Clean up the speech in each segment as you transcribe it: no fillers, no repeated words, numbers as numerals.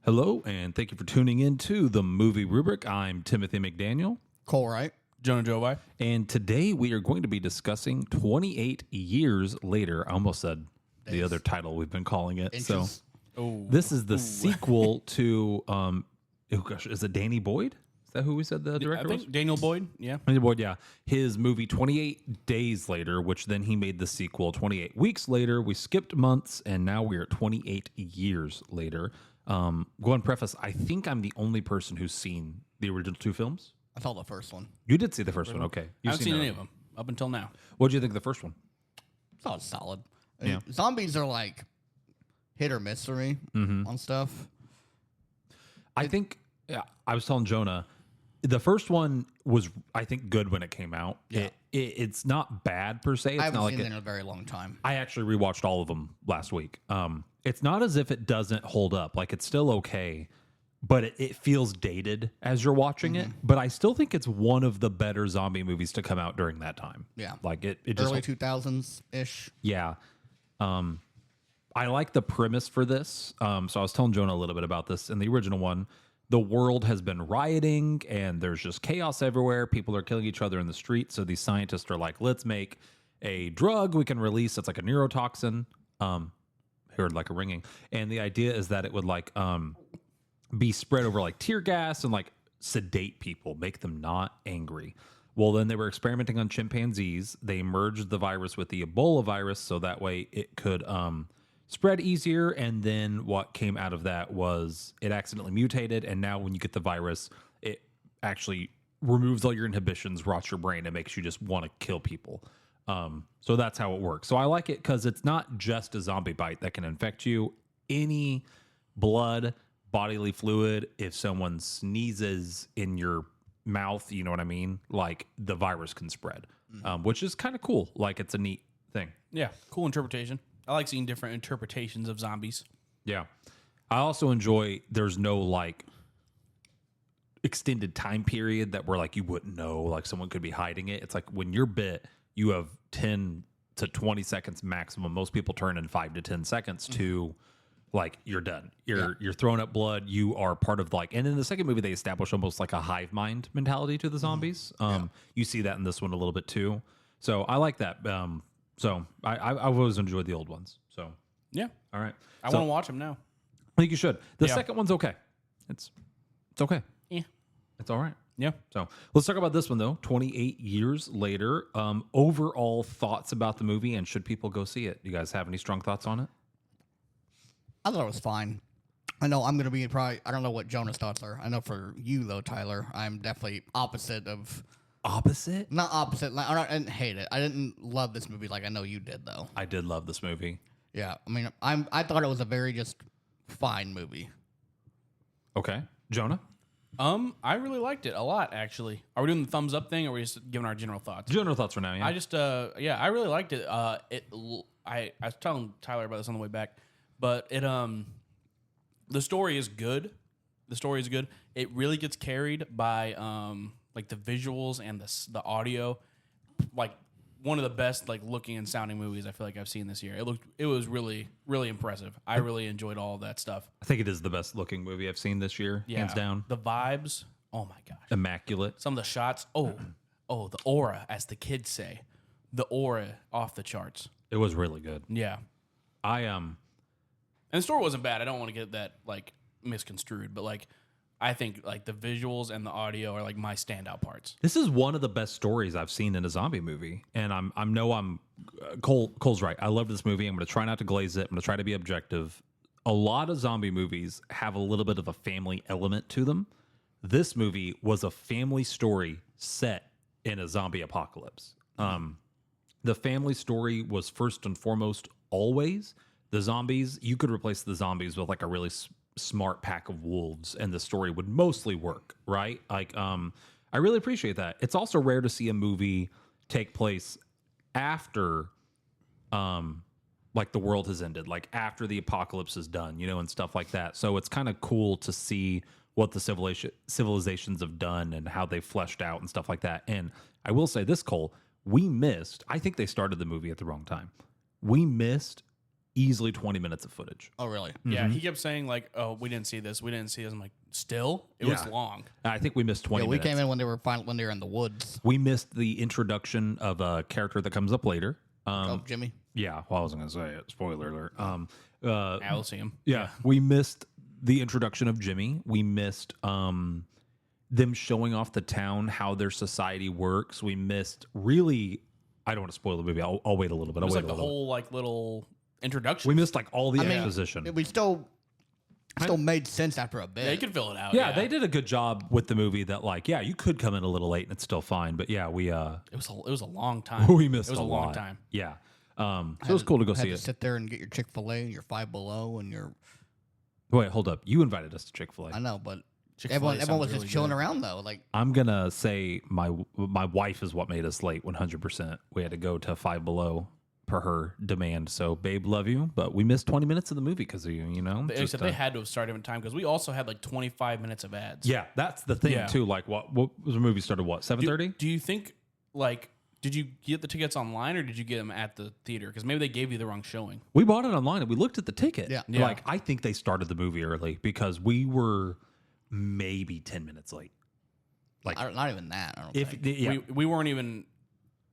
Hello, and thank you for tuning in to the Movie Rubric. I'm Timothy McDaniel, Cole, right? Jonah Jovi. and today we are going to be discussing 28 years later. I almost said the Days. other title we've been calling it. Inches. So Oh, this is the sequel to, oh gosh, is it Dany Boyd? Is that who we said the I director was? think Daniel Boyd. Yeah. Dany Boyd, yeah. His movie 28 Days Later, which then he made the sequel 28 Weeks Later. We skipped months, and now we're at 28 years later. Go and preface, I think I'm the only person who's seen the original two films. I saw the first one. You did see the first one, okay. I You've haven't seen the- any of them up until now. What did you think of the first one? I thought it was solid. Yeah. Zombies are like hit or miss for me on stuff. I think, yeah, I was telling Jonah, the first one was, I think, good when it came out. Yeah. It's not bad per se. It's I haven't not like seen it, it in a very long time. I actually rewatched all of them last week. It's not as if it doesn't hold up. Like, it's still okay, but it feels dated as you're watching it. But I still think it's one of the better zombie movies to come out during that time. Yeah. Like, it just... Early 2000s-ish. Yeah. I like the premise for this. So I was telling Jonah a little bit about this. In the original one, the world has been rioting and there's just chaos everywhere. People are killing each other in the street. So these scientists are like, let's make a drug we can release. It's like a neurotoxin. Heard like a ringing. And the idea is that it would like be spread over like tear gas and like sedate people, make them not angry. Well, then they were experimenting on chimpanzees. They merged the virus with the Ebola virus so that way it could spread easier. And then what came out of that was it accidentally mutated. And now when you get the virus, it actually removes all your inhibitions, rots your brain, and makes you just want to kill people. So that's how it works. So I like it because it's not just a zombie bite that can infect you. Any blood, bodily fluid, if someone sneezes in your mouth, you know what I mean? Like the virus can spread, which is kind of cool. Like it's a neat thing. Yeah. Cool interpretation. I like seeing different interpretations of zombies. Yeah. I also enjoy there's no like extended time period that where like you wouldn't know, like someone could be hiding it. It's like when you're bit, you have 10 to 20 seconds maximum. Most people turn in 5 to 10 seconds to like you're done. You're throwing up blood. You are part of like, and in the second movie they establish almost like a hive mind mentality to the zombies. You see that in this one a little bit too. So I like that. So I've always enjoyed the old ones. So Yeah. all right, I So, want to watch them now. I think you should. The Yeah. second one's okay. It's okay. Yeah. It's all right. Yeah. So let's talk about this one though. 28 years later. Overall thoughts about the movie and should people go see it? You guys have any strong thoughts on it? I thought it was fine. I know I'm going to be probably, I don't know what Jonah's thoughts are. I know for you, though, Tyler, I'm definitely opposite of, Opposite? not opposite. Like, I didn't hate it. I didn't love this movie like I know you did, though. I did love this movie. Yeah. I mean, I thought it was a very just fine movie. Okay. Jonah? I really liked it a lot, actually. Are we doing the thumbs up thing, or are we just giving our general thoughts? General thoughts for now, yeah. I just, I really liked it. I was telling Tyler about this on the way back, but the story is good. The story is good. It really gets carried by, like the visuals and the audio. Like one of the best, like looking and sounding movies I feel like I've seen this year. It was really, really impressive. I really enjoyed all of that stuff. I think it is the best looking movie I've seen this year, Yeah. hands down. The vibes. Oh my gosh. Immaculate. Some of the shots. Oh, the aura, as the kids say. The aura off the charts. It was really good. Yeah. I And the story wasn't bad. I don't want to get that like misconstrued, but like I think like the visuals and the audio are like my standout parts. This is one of the best stories I've seen in a zombie movie, and Cole's right. I love this movie. I'm going to try not to glaze it. I'm going to try to be objective. A lot of zombie movies have a little bit of a family element to them. This movie was a family story set in a zombie apocalypse. The family story was first and foremost always. The zombies, you could replace the zombies with like a really smart pack of wolves and the story would mostly work, right? Like, I really appreciate that. It's also rare to see a movie take place after, like the world has ended, like after the apocalypse is done, you know, and stuff like that. So it's kind of cool to see what the civilizations have done and how they fleshed out and stuff like that. And I will say this, Cole, I think they started the movie at the wrong time. We missed easily 20 minutes of footage. Oh, really? Yeah, he kept saying like, "Oh, we didn't see this. We didn't see this." I'm like, "Still, it was Yeah. long." I think we missed 20 Yeah, we minutes. came in when they were in the woods. We missed the introduction of a character that comes up later. Oh, Jimmy. Yeah, well, I wasn't going to say it. Spoiler alert. I'll see him. Yeah, we missed the introduction of Jimmy. We missed them showing off the town, how their society works. We missed really. I don't want to spoil the movie. I'll wait a little bit. It I'll was wait like a the little. whole like little introduction. We missed like all the I mean, exposition. We still made sense after a bit. They could fill it out. Yeah, they did a good job with the movie. That like, yeah, you could come in a little late and it's still fine. But yeah, we It was a long time. we missed It was a lot. long time. Yeah, so it was cool to go had see to it. sit there and get your Chick-fil-A and your Five Below and your. Wait, hold up. You invited us to Chick-fil-A. I know, but Chick-fil-A everyone was sounds just really chilling good. around though. Like, I'm gonna say my wife is what made us late 100%. We had to go to Five Below per her demand. So, babe, love you, but we missed 20 minutes of the movie because of you. You know, They said they had to have started in time because we also had like 25 minutes of ads. yeah, that's the thing Yeah. too. Like, what was the movie started? What 7:30? Do you think like did you get the tickets online or did you get them at the theater? Because maybe they gave you the wrong showing. We bought it online and we looked at the ticket. Yeah. Yeah. Like, I think they started the movie early because we were maybe 10 minutes late. Like, not even that. I don't if think. yeah, We weren't even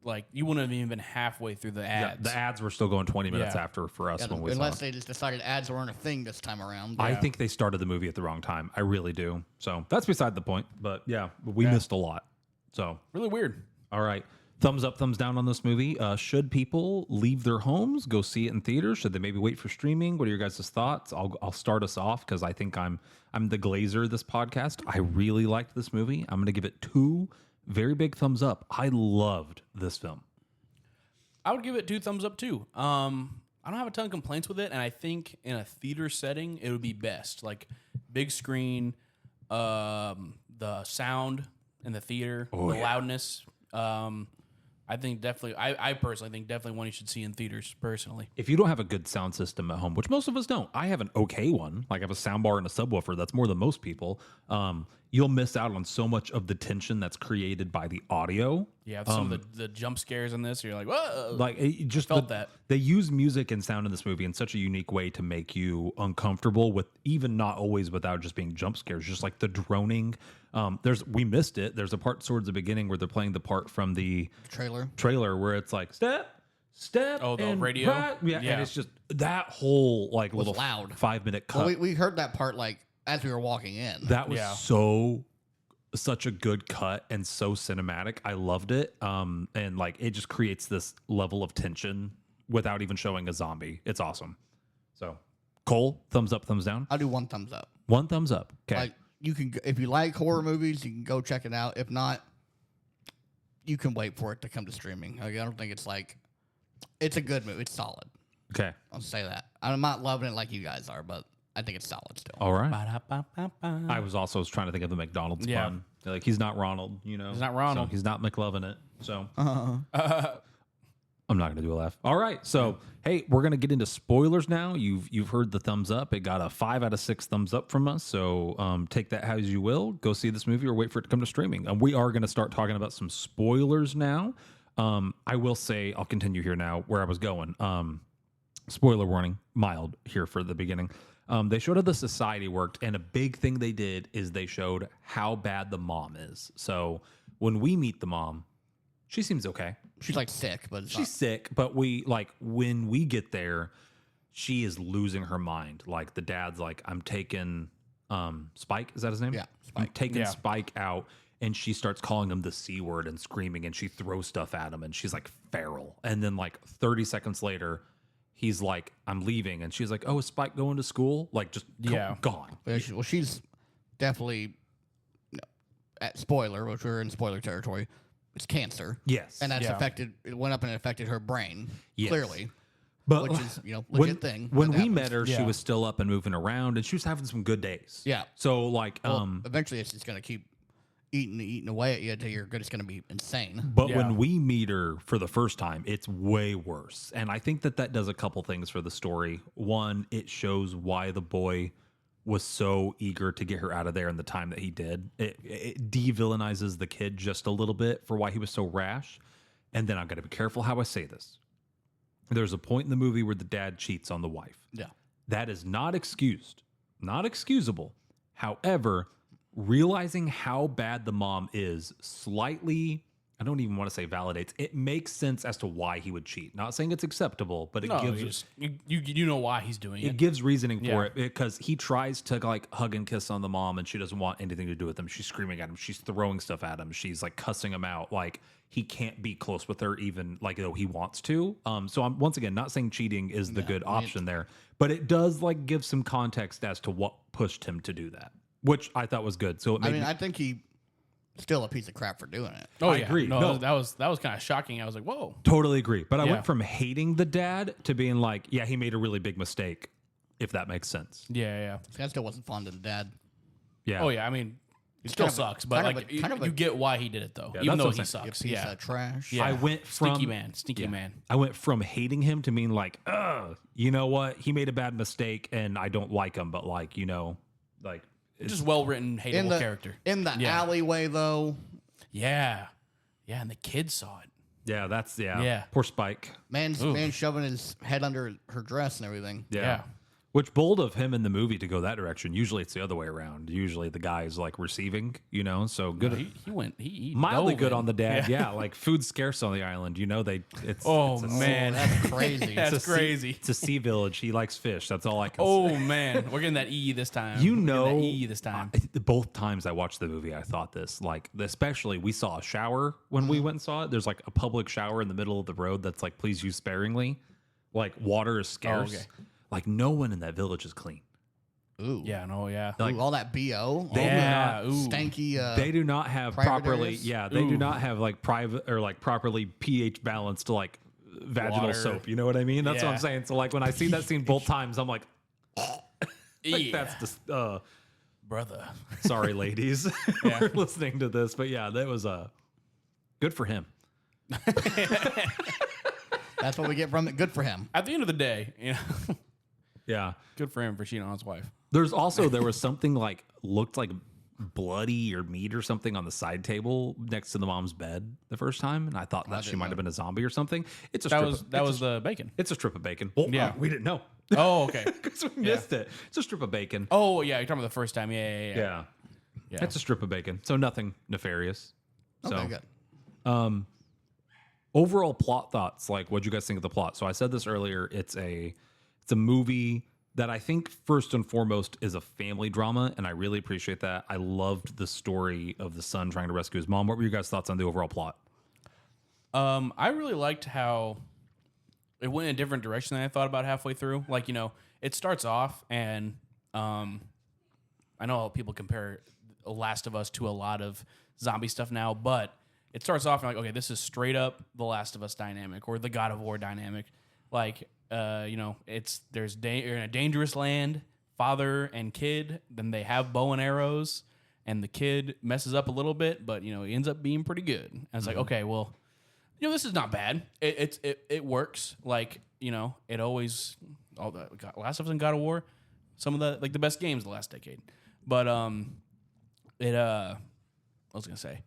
like you wouldn't have even been halfway through the yeah, ads. the ads were still going 20 minutes Yeah. after for us Yeah, when we saw unless it. they just decided ads weren't a thing this time around. I Yeah. think they started the movie at the wrong time. I really do. So that's beside the point. But yeah, we missed a lot. So, Really weird. all right. Thumbs up, thumbs down on this movie. Should people leave their homes, go see it in theaters? Should they maybe wait for streaming? What are your guys' thoughts? I'll start us off because I think I'm the glazer of this podcast. I really liked this movie. I'm going to give it 2 very big thumbs up. I loved this film. I would give it 2 thumbs up too. I don't have a ton of complaints with it, and I think in a theater setting it would be best. Like big screen, the sound in the theater, the loudness. I think definitely. I personally think definitely one you should see in theaters. Personally, If you don't have a good sound system at home, which most of us don't, I have an okay one. Like I have a soundbar and a subwoofer. That's more than most people. You'll miss out on so much of the tension that's created by the audio. yeah. Some of the jump scares in this, you're like, whoa. Like it just Felt that. They use music and sound in this movie in such a unique way to make you uncomfortable with, even not always without just being jump scares, just like the droning. We missed it. There's a part towards the beginning where they're playing the part from the Trailer. where it's like step. Oh, the and radio? right. Yeah, Yeah. and it's just that whole like little loud. 5-minute cut. Well, we heard that part like as we were walking in. That was Yeah. such a good cut and so cinematic. I loved it. And like it just creates this level of tension without even showing a zombie. It's awesome. So, Cole, thumbs up, thumbs down. I'll do 1 thumbs up. 1 thumbs up. Okay. Like you can, if you like horror movies, you can go check it out. If not, you can wait for it to come to streaming. Like, I don't think it's like it's a good movie. It's solid. Okay. I'll say that. I'm not loving it like you guys are, but I think it's solid still. All right. Ba-da-ba-ba-ba. I was also trying to think of the McDonald's Yeah. pun. Like he's not Ronald, you know. He's not Ronald. So he's not McLovin it. So I'm not gonna do a laugh. All right. So hey, we're gonna get into spoilers now. You've heard the thumbs up. It got a 5 out of 6 thumbs up from us. So take that as you will. Go see this movie or wait for it to come to streaming. And we are gonna start talking about some spoilers now. I will say I'll continue here now where I was going. Spoiler warning, mild here for the beginning. They showed how the society worked, and a big thing they did is they showed how bad the mom is. So when we meet the mom, she seems okay. She's like sick, but it's She's sick, but when we get there, she is losing her mind. Like the dad's like, I'm taking Spike, is that his name? Yeah, I'm Spike. taking Yeah. Spike out, and she starts calling him the C word and screaming, and she throws stuff at him, and she's like feral. And then like 30 seconds later, he's like, I'm leaving, and she's like, oh, is Spike going to school? Like just Yeah. gone. But she's definitely at spoiler, which we're in spoiler territory. It's cancer, Yes. and that's Yeah. affected. It went up and affected her brain Yes. clearly, But which is legit when, thing. When that we happens. met her, she Yeah. was still up and moving around, and she was having some good days. Yeah. So like, Well, eventually it's just gonna keep eating away at you until you're good. It's gonna be insane. but Yeah. when we meet her for the first time, it's way worse. And I think that does a couple things for the story. One, it shows why the boy was so eager to get her out of there in the time that he did. It de-villainizes the kid just a little bit for why he was so rash. And then I've got to be careful how I say this. There's a point in the movie where the dad cheats on the wife. Yeah. That is not excused, not excusable. However, realizing how bad the mom is slightly, I don't even want to say validates, it makes sense as to why he would cheat. Not saying it's acceptable, but it No, gives you know why he's doing it it. gives reasoning for Yeah. it because he tries to like hug and kiss on the mom and she doesn't want anything to do with him. She's screaming at him. She's throwing stuff at him. She's like cussing him out. Like he can't be close with her even like though he wants to. So I'm once again not saying cheating is the good option there, but it does like give some context as to what pushed him to do that, which I thought was good. So it made I think he still a piece of crap for doing it. Oh, I yeah. agree. No, No. that was kind of shocking. I was like, whoa. totally agree. But I Yeah. went from hating the dad to being like, yeah, he made a really big mistake, if that makes sense. Yeah. That still wasn't fun to the dad. Yeah. Oh, yeah. I mean, it still kind of a- sucks, but kind like of a- kind of a- you get why he did it, though. Yeah, even that's though what he I'm saying. You sucks. piece Yeah. of trash. Yeah. I went from Stinky man. I went from hating him to being like, you know what? He made a bad mistake and I don't like him, but like, like it's Just well written, hateable In the character. in the Yeah. alleyway though, Yeah. Yeah, and the kid saw it. yeah, that's Yeah. Poor Spike. man shoving his head under her dress and everything. Yeah. Which bold of him in the movie to go that direction. Usually it's the other way around. Usually the guy is like receiving, so good. He went. He Mildly dove good in. on the dad. Yeah. Like food's scarce on the island. It's Oh it's a- man, That's crazy. That's it's a crazy. It's a sea village. He likes fish. That's all I can say. Oh man, we're getting that E this time. You We're getting know, that E this time. both times I watched the movie, I thought this. Like, especially we saw a shower when we went and saw it. There's like a public shower in the middle of the road that's like, please use sparingly. Like, water is scarce. okay. Like, no one in that village is clean. Ooh. Yeah, no, yeah. Like, Ooh, all that BO. They all do Yeah, that ooh. stanky. they do not have private properly. areas? Yeah, they do Ooh. not have like private or like properly pH balanced like vaginal Water. soap. You know what I mean? That's what I'm Yeah. saying. So like when I see that scene both times, I'm like, Yeah. that's just. Brother. Sorry, ladies, Yeah. for listening to this, but yeah, that was good for him. That's what we get from it. Good for him. At the end of the day, Yeah. good for him for cheating on his wife. There was something like looked like bloody or meat or something on the side table next to the mom's bed the first time, and I thought that she didn't might know. have been a zombie or something. It's a That strip. was Of, that was the bacon. it's a strip of bacon. Well, Yeah. we didn't know Oh, okay. because we missed it. It's a strip of bacon. Oh, yeah. You're talking about the first time. Yeah. Yeah. Yeah. It's a strip of bacon, so nothing nefarious. Okay, So good. overall plot thoughts, like what'd you guys think of the plot? So I said this earlier, it's a movie that I think first and foremost is a family drama, and I really appreciate that. I loved the story of the son trying to rescue his mom. What were your guys' thoughts on the overall plot? I really liked how it went in a different direction than I thought about halfway through. Like, it starts off and I know how people compare Last of Us to a lot of zombie stuff now, but it starts off and like, okay, this is straight up the Last of Us dynamic or the God of War dynamic. Like, you're in a dangerous land, father and kid, then they have bow and arrows, and the kid messes up a little bit, but he ends up being pretty good. And it's like, okay, well, this is not bad. It works. Like, it always Last of Us and God of War, some of the best games of the last decade. But I was gonna say.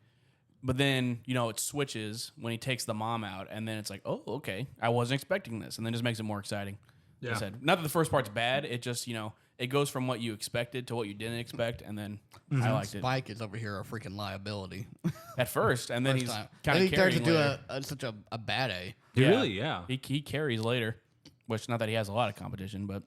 But then, it switches when he takes the mom out, and then it's like, oh, okay, I wasn't expecting this, and then just makes it more exciting. Like I said, not that the first part's bad, it just, it goes from what you expected to what you didn't expect, and then I liked it Spike is over here a freaking liability. at first, and then First he's time. kind And of he turns carrying into later. such a bad A. Yeah. He carries later, which not that he has a lot of competition, but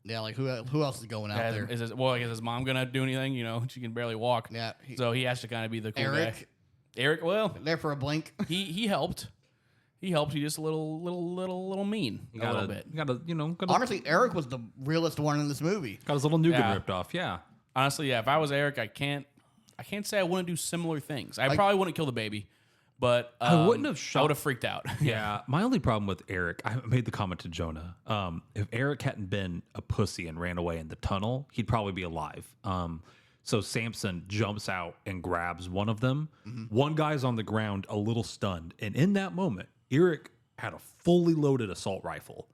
Yeah, like who else is going out there? I guess his mom gonna do anything? She can barely walk. Yeah, So he has to kind of be the cool guy. Eric Eric, well, there for a blink. he helped. He helped. He just a little mean a little bit. Got Honestly, Eric was the realest one in this movie. his little nougat Yeah. ripped off. Yeah. Honestly, yeah. If I was Eric, I can't say I wouldn't do similar things. I probably wouldn't kill the baby, but I wouldn't have I shot. would have freaked out. Yeah, my only problem with Eric, I made the comment to Jonah. If Eric hadn't been a pussy and ran away in the tunnel, he'd probably be alive. So Samson jumps out and grabs one of them. One guy's on the ground, a little stunned, and in that moment, Eric had a fully loaded assault rifle.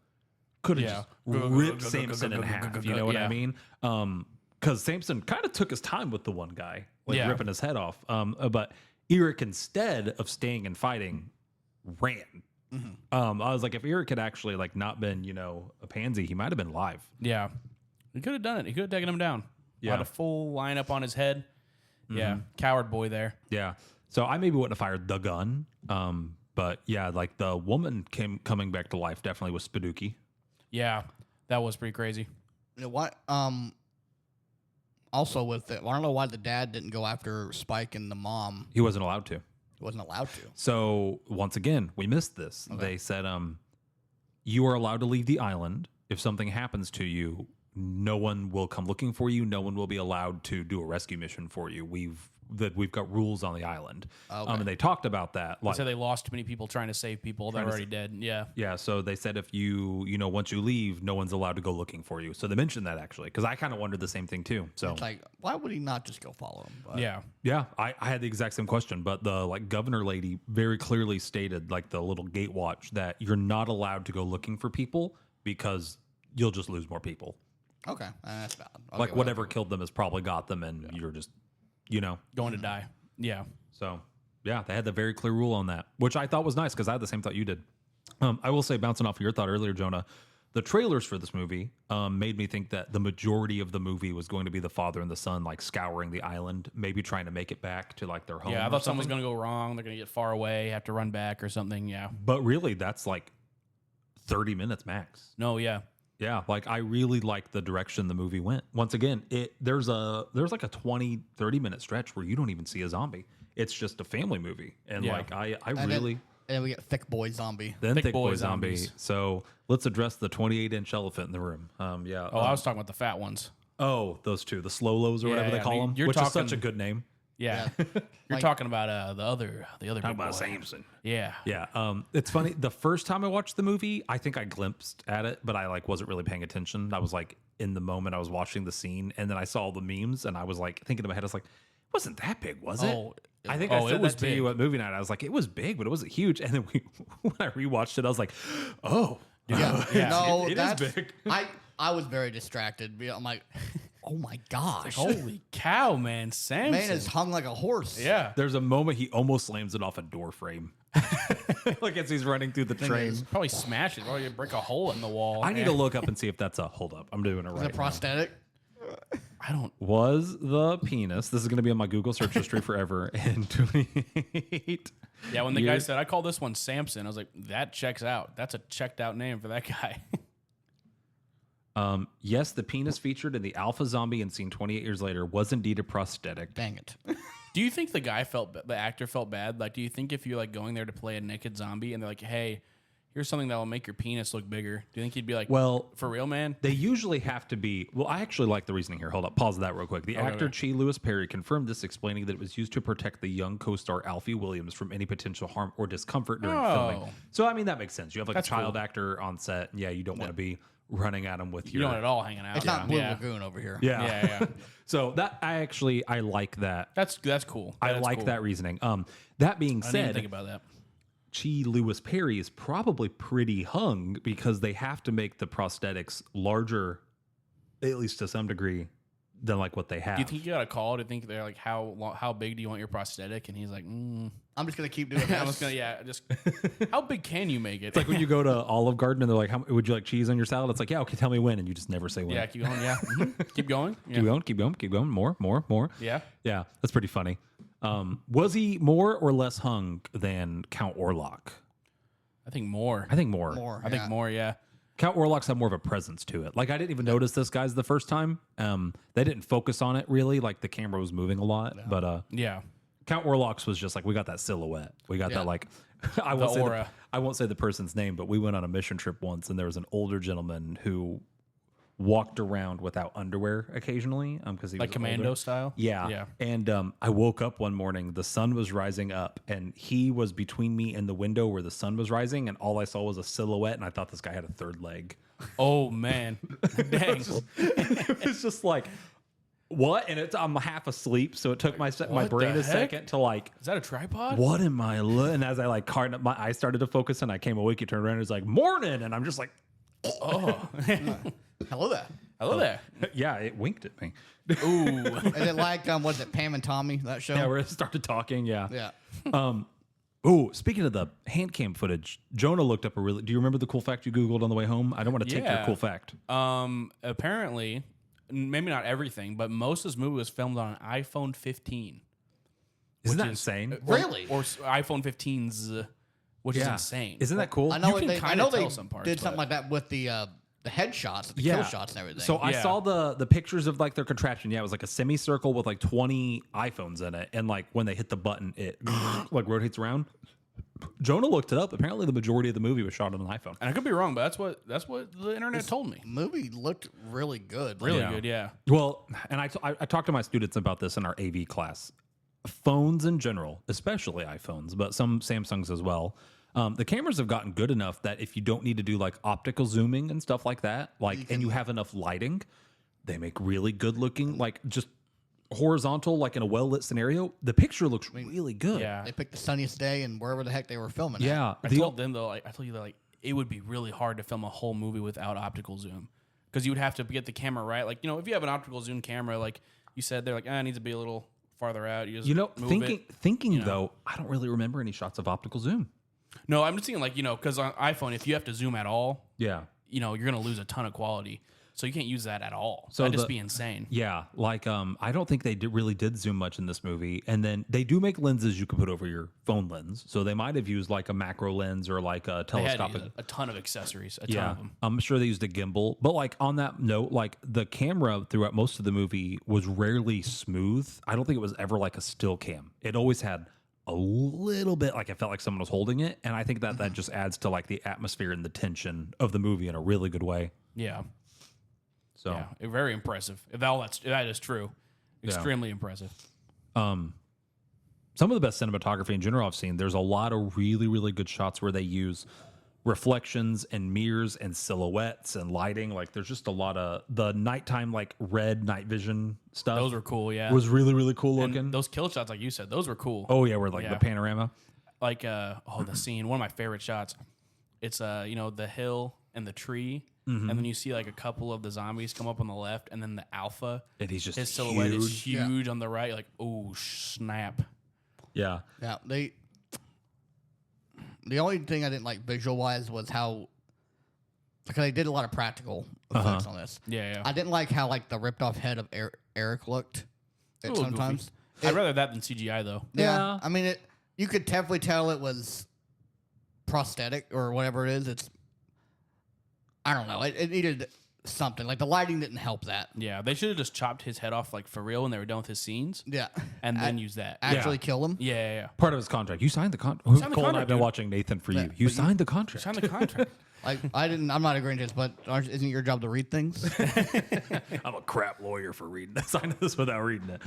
Could have just ripped Samson in half. You know what I Yeah. mean? Because Samson kind of took his time with the one guy, like Yeah. ripping his head off. But Eric, instead of staying and fighting, ran. I was like, if Eric had actually like not been, a pansy, he might have been live. Yeah. He could have done it. He could have taken him down. Yeah. Had a full lineup on his head. Yeah. Coward boy there. Yeah. So I maybe wouldn't have fired the gun. But yeah, like the woman coming back to life definitely was spooky. Yeah. That was pretty crazy. You know what? Also with it, I don't know why the dad didn't go after Spike and the mom. He wasn't allowed to. He wasn't allowed to. So once again, we missed this. Okay. They said, you are allowed to leave the island. If something happens to you, no one will come looking for you. No one will be allowed to do a rescue mission for you. We've got rules on the island. Okay. And they talked about that. Like, So they lost too many people trying to save people that are already dead. Yeah. yeah. So they said if you once you leave, no one's allowed to go looking for you. So they mentioned that actually, because I kind of wondered the same thing too. So It's like, why would he not just go follow him? But Yeah. yeah, I had the exact same question, but the governor lady very clearly stated, like the little gate watch, that you're not allowed to go looking for people because you'll just lose more people. Okay, that's valid. Okay, Like whatever killed them has probably got them, and you're just, Going to die. Yeah. So yeah, they had the very clear rule on that, which I thought was nice because I had the same thought you did. I will say, bouncing off of your thought earlier, Jonah, the trailers for this movie made me think that the majority of the movie was going to be the father and the son like scouring the island, maybe trying to make it back to like their home. Yeah. I or thought something was something. going to go wrong. They're going to get far away, have to run back or something. Yeah. But really, that's like 30 minutes max. No, yeah. Yeah, like I really like the direction the movie went. Once again, there's like a 20, 30-minute stretch where you don't even see a zombie. It's just a family movie. And Yeah. like I And really then we get thick boy zombie. then Thick Thick boy Boy Zombie. zombies. So let's address the 28-inch elephant in the room. Yeah. Oh, I was talking about the fat ones. those two, the Slow-Los or Yeah, whatever they yeah. call them, You're which is such talking- a good name. Yeah. You're Like- talking about the other big boy. Samson. Yeah. Yeah. It's funny. The first time I watched the movie, I think I glimpsed at it, but I like wasn't really paying attention. I was like in the moment I was watching the scene, and then I saw all the memes, and I was like thinking in my head, I was like, it wasn't that big, was it? Oh, I think oh, I said it was that to you big. at movie night. I was like, it was big, but it wasn't huge. And then when I rewatched it, I was like, oh, Yeah, Yeah. no, it is that's big. I was very distracted. I'm like, oh my gosh, Holy cow, man. Samson. man is hung like a horse. Yeah. There's a moment he almost slams it off a door frame. Like as he's running through the train. Probably smash it. Probably break a hole in the wall. I need to look up and see if that's a hold up. I'm doing it Is right it prosthetic? I don't. Was the penis, this is going to be on my Google search history forever, in 28. Yeah, when the guy years. said, I call this one Samson, I was like, that checks out. That's a checked out name for that guy. Yes, the penis featured in the Alpha Zombie and seen 28 years later was indeed a prosthetic. Dang it. Do you think the actor felt bad? Like, do you think if you're like going there to play a naked zombie and they're like, hey, here's something that will make your penis look bigger, do you think he'd be like, Well, for real, man? they usually have to be. Well, I actually like the reasoning here. Hold up. Pause that real quick. The actor okay. Chi Lewis Perry confirmed this, explaining that it was used to protect the young co-star Alfie Williams from any potential harm or discomfort during filming. Oh. So, I mean, that makes sense. You have like That's a child cool. actor on set. And yeah, you don't want to be running at him with You your. don't at all hanging out. It's not Blue yeah. Lagoon over here. Yeah. Yeah. So that I like that. That's cool. I That's like cool. that reasoning. That being I didn't even said, think about that. Chi Lewis Perry is probably pretty hung because they have to make the prosthetics larger, at least to some degree, than like what they have. Do you think you got a call to think they're like, how big do you want your prosthetic? And he's like, I'm just gonna keep doing I'm this. just gonna, just how big can you make it? It's like when you go to Olive Garden and they're like, "How would you like cheese on your salad?" It's like, "Yeah, okay, tell me when," and you just never say when. yeah, keep going. Yeah, keep going. Yeah. Keep going. More. Yeah. Yeah, that's pretty funny. Was he more or less hung than Count Orlok? I think more. I think more. More. I think more. Yeah. Count Orlok's had more of a presence to it. Like I didn't even notice this guy's the first time. They didn't focus on it really. Like the camera was moving a lot, but Yeah. Count Orlok's was just like we got that silhouette. We got Yeah. that like I won't say aura. I won't say the person's name, but we went on a mission trip once, and there was an older gentleman who walked around without underwear occasionally because he Like was commando older. style. Yeah. Yeah. And I woke up one morning, the sun was rising up, and he was between me and the window where the sun was rising, and all I saw was a silhouette, and I thought this guy had a third leg. Oh man. Dang. It was just like, what? And I'm half asleep, so it took my What brain the a heck? second to like, Is that a tripod? what am I and as I like my eyes started to focus and I came awake, you turned around and it was like, morning, and I'm just like, Oh. Hello there. Hello there. yeah, it winked at me. Ooh. Is it like was it Pam and Tommy that show? Yeah, we started talking. Yeah. Yeah. Oh, speaking of the hand cam footage, Jonah looked up a really. Do you remember the cool fact you Googled on the way home? I don't want to take your Yeah. cool fact. Apparently, maybe not everything, but most of this movie was filmed on an iPhone 15. Isn't that is- insane? Really? Or iPhone 15s, which is insane. Isn't that cool? I know can they. I kinda know tell they some parts, did something but- like that with the headshots, the kill shots, and everything. So I Yeah. saw the pictures of like their contraption. Yeah, it was like a semicircle with like 20 iPhones in it, and like when they hit the button, it like rotates around. Jonah looked it up. Apparently, the majority of the movie was shot on an iPhone. And I could be wrong, but that's what the internet told me. movie looked really good. Really Yeah. good, yeah. Well, and I talked to my students about this in our AV class. Phones in general, especially iPhones, but some Samsungs as well. The cameras have gotten good enough that if you don't need to do like optical zooming and stuff like that, like and you have enough lighting, they make really good looking, like just horizontal, like in a well lit scenario. The picture looks really good. Yeah. They picked the sunniest day and wherever the heck they were filming. Yeah. I told them though, I told you that like it would be really hard to film a whole movie without optical zoom because you would have to get the camera right. Like if you have an optical zoom camera, like you said, they're like, it needs to be a little farther out. You just move thinking though, I don't really remember any shots of optical zoom. No, I'm just thinking like because on iPhone, if you have to zoom at all, Yeah. you're gonna lose a ton of quality. So you can't use that at all. So That'd just be insane. Yeah, like I don't think they really did zoom much in this movie. And then they do make lenses you can put over your phone lens, so they might have used like a macro lens or like a They had telescopic. a ton of accessories, a ton Yeah, of them. I'm sure they used a gimbal. But like on that note, like the camera throughout most of the movie was rarely smooth. I don't think it was ever like a still cam. It always had a little bit like I felt like someone was holding it, and I think that just adds to like the atmosphere and the tension of the movie in a really good way. Yeah. So. Yeah, very impressive. If that is true, extremely impressive. Some of the best cinematography in general I've seen. There's a lot of really, really good shots where they use reflections and mirrors and silhouettes and lighting. Like there's just a lot of the nighttime, like red night vision stuff. Those were cool. Yeah, was really, really cool and looking. those kill shots, like you said, those were cool. Oh yeah, where like Yeah. the panorama. Like the scene. One of my favorite shots. It's the hill and the tree. And then you see like a couple of the zombies come up on the left, and then the alpha. And he's just his silhouette is Yeah. huge on the right. Like, oh snap! Yeah. Yeah, the only thing I didn't like visual wise was how because they did a lot of practical effects on this. Yeah. I didn't like how like the ripped off head of Eric looked A little sometimes. goofy. I'd rather that than CGI though. Yeah. I mean you could definitely tell it was prosthetic or whatever it is. It's I don't know. It needed something. Like the lighting didn't help that. Yeah, they should have just chopped his head off like for real when they were done with his scenes, Yeah. and then use that. Actually kill him. Yeah. Part of his contract. You signed the contract. signed the Cole and contract, I've been dude. watching Nathan for Yeah, you. You but signed the contract. Sign the contract. Like I'm not agreeing to this, but isn't it your job to read things? I'm a crap lawyer for reading this. I know this without reading it.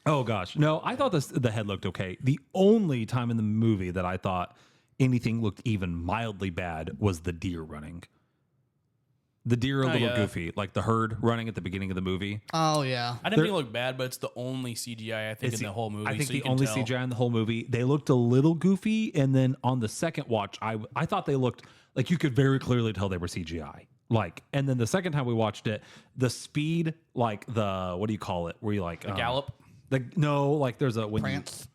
Oh gosh, no, I thought the head looked okay. The only time in the movie that I thought anything looked even mildly bad was the deer running. The deer are a little yeah. goofy, like the herd running at the beginning of the movie. Oh yeah. I didn't think it looked bad, but it's the only CGI I think It's in the whole movie. I think so you the can only tell. CGI in the whole movie. They looked a little goofy, and then on the second watch, I thought they looked like you could very clearly tell they were CGI. Like, and then the second time we watched it, the speed, like the what do you call it? Where you like gallop? Like there's a when Prance.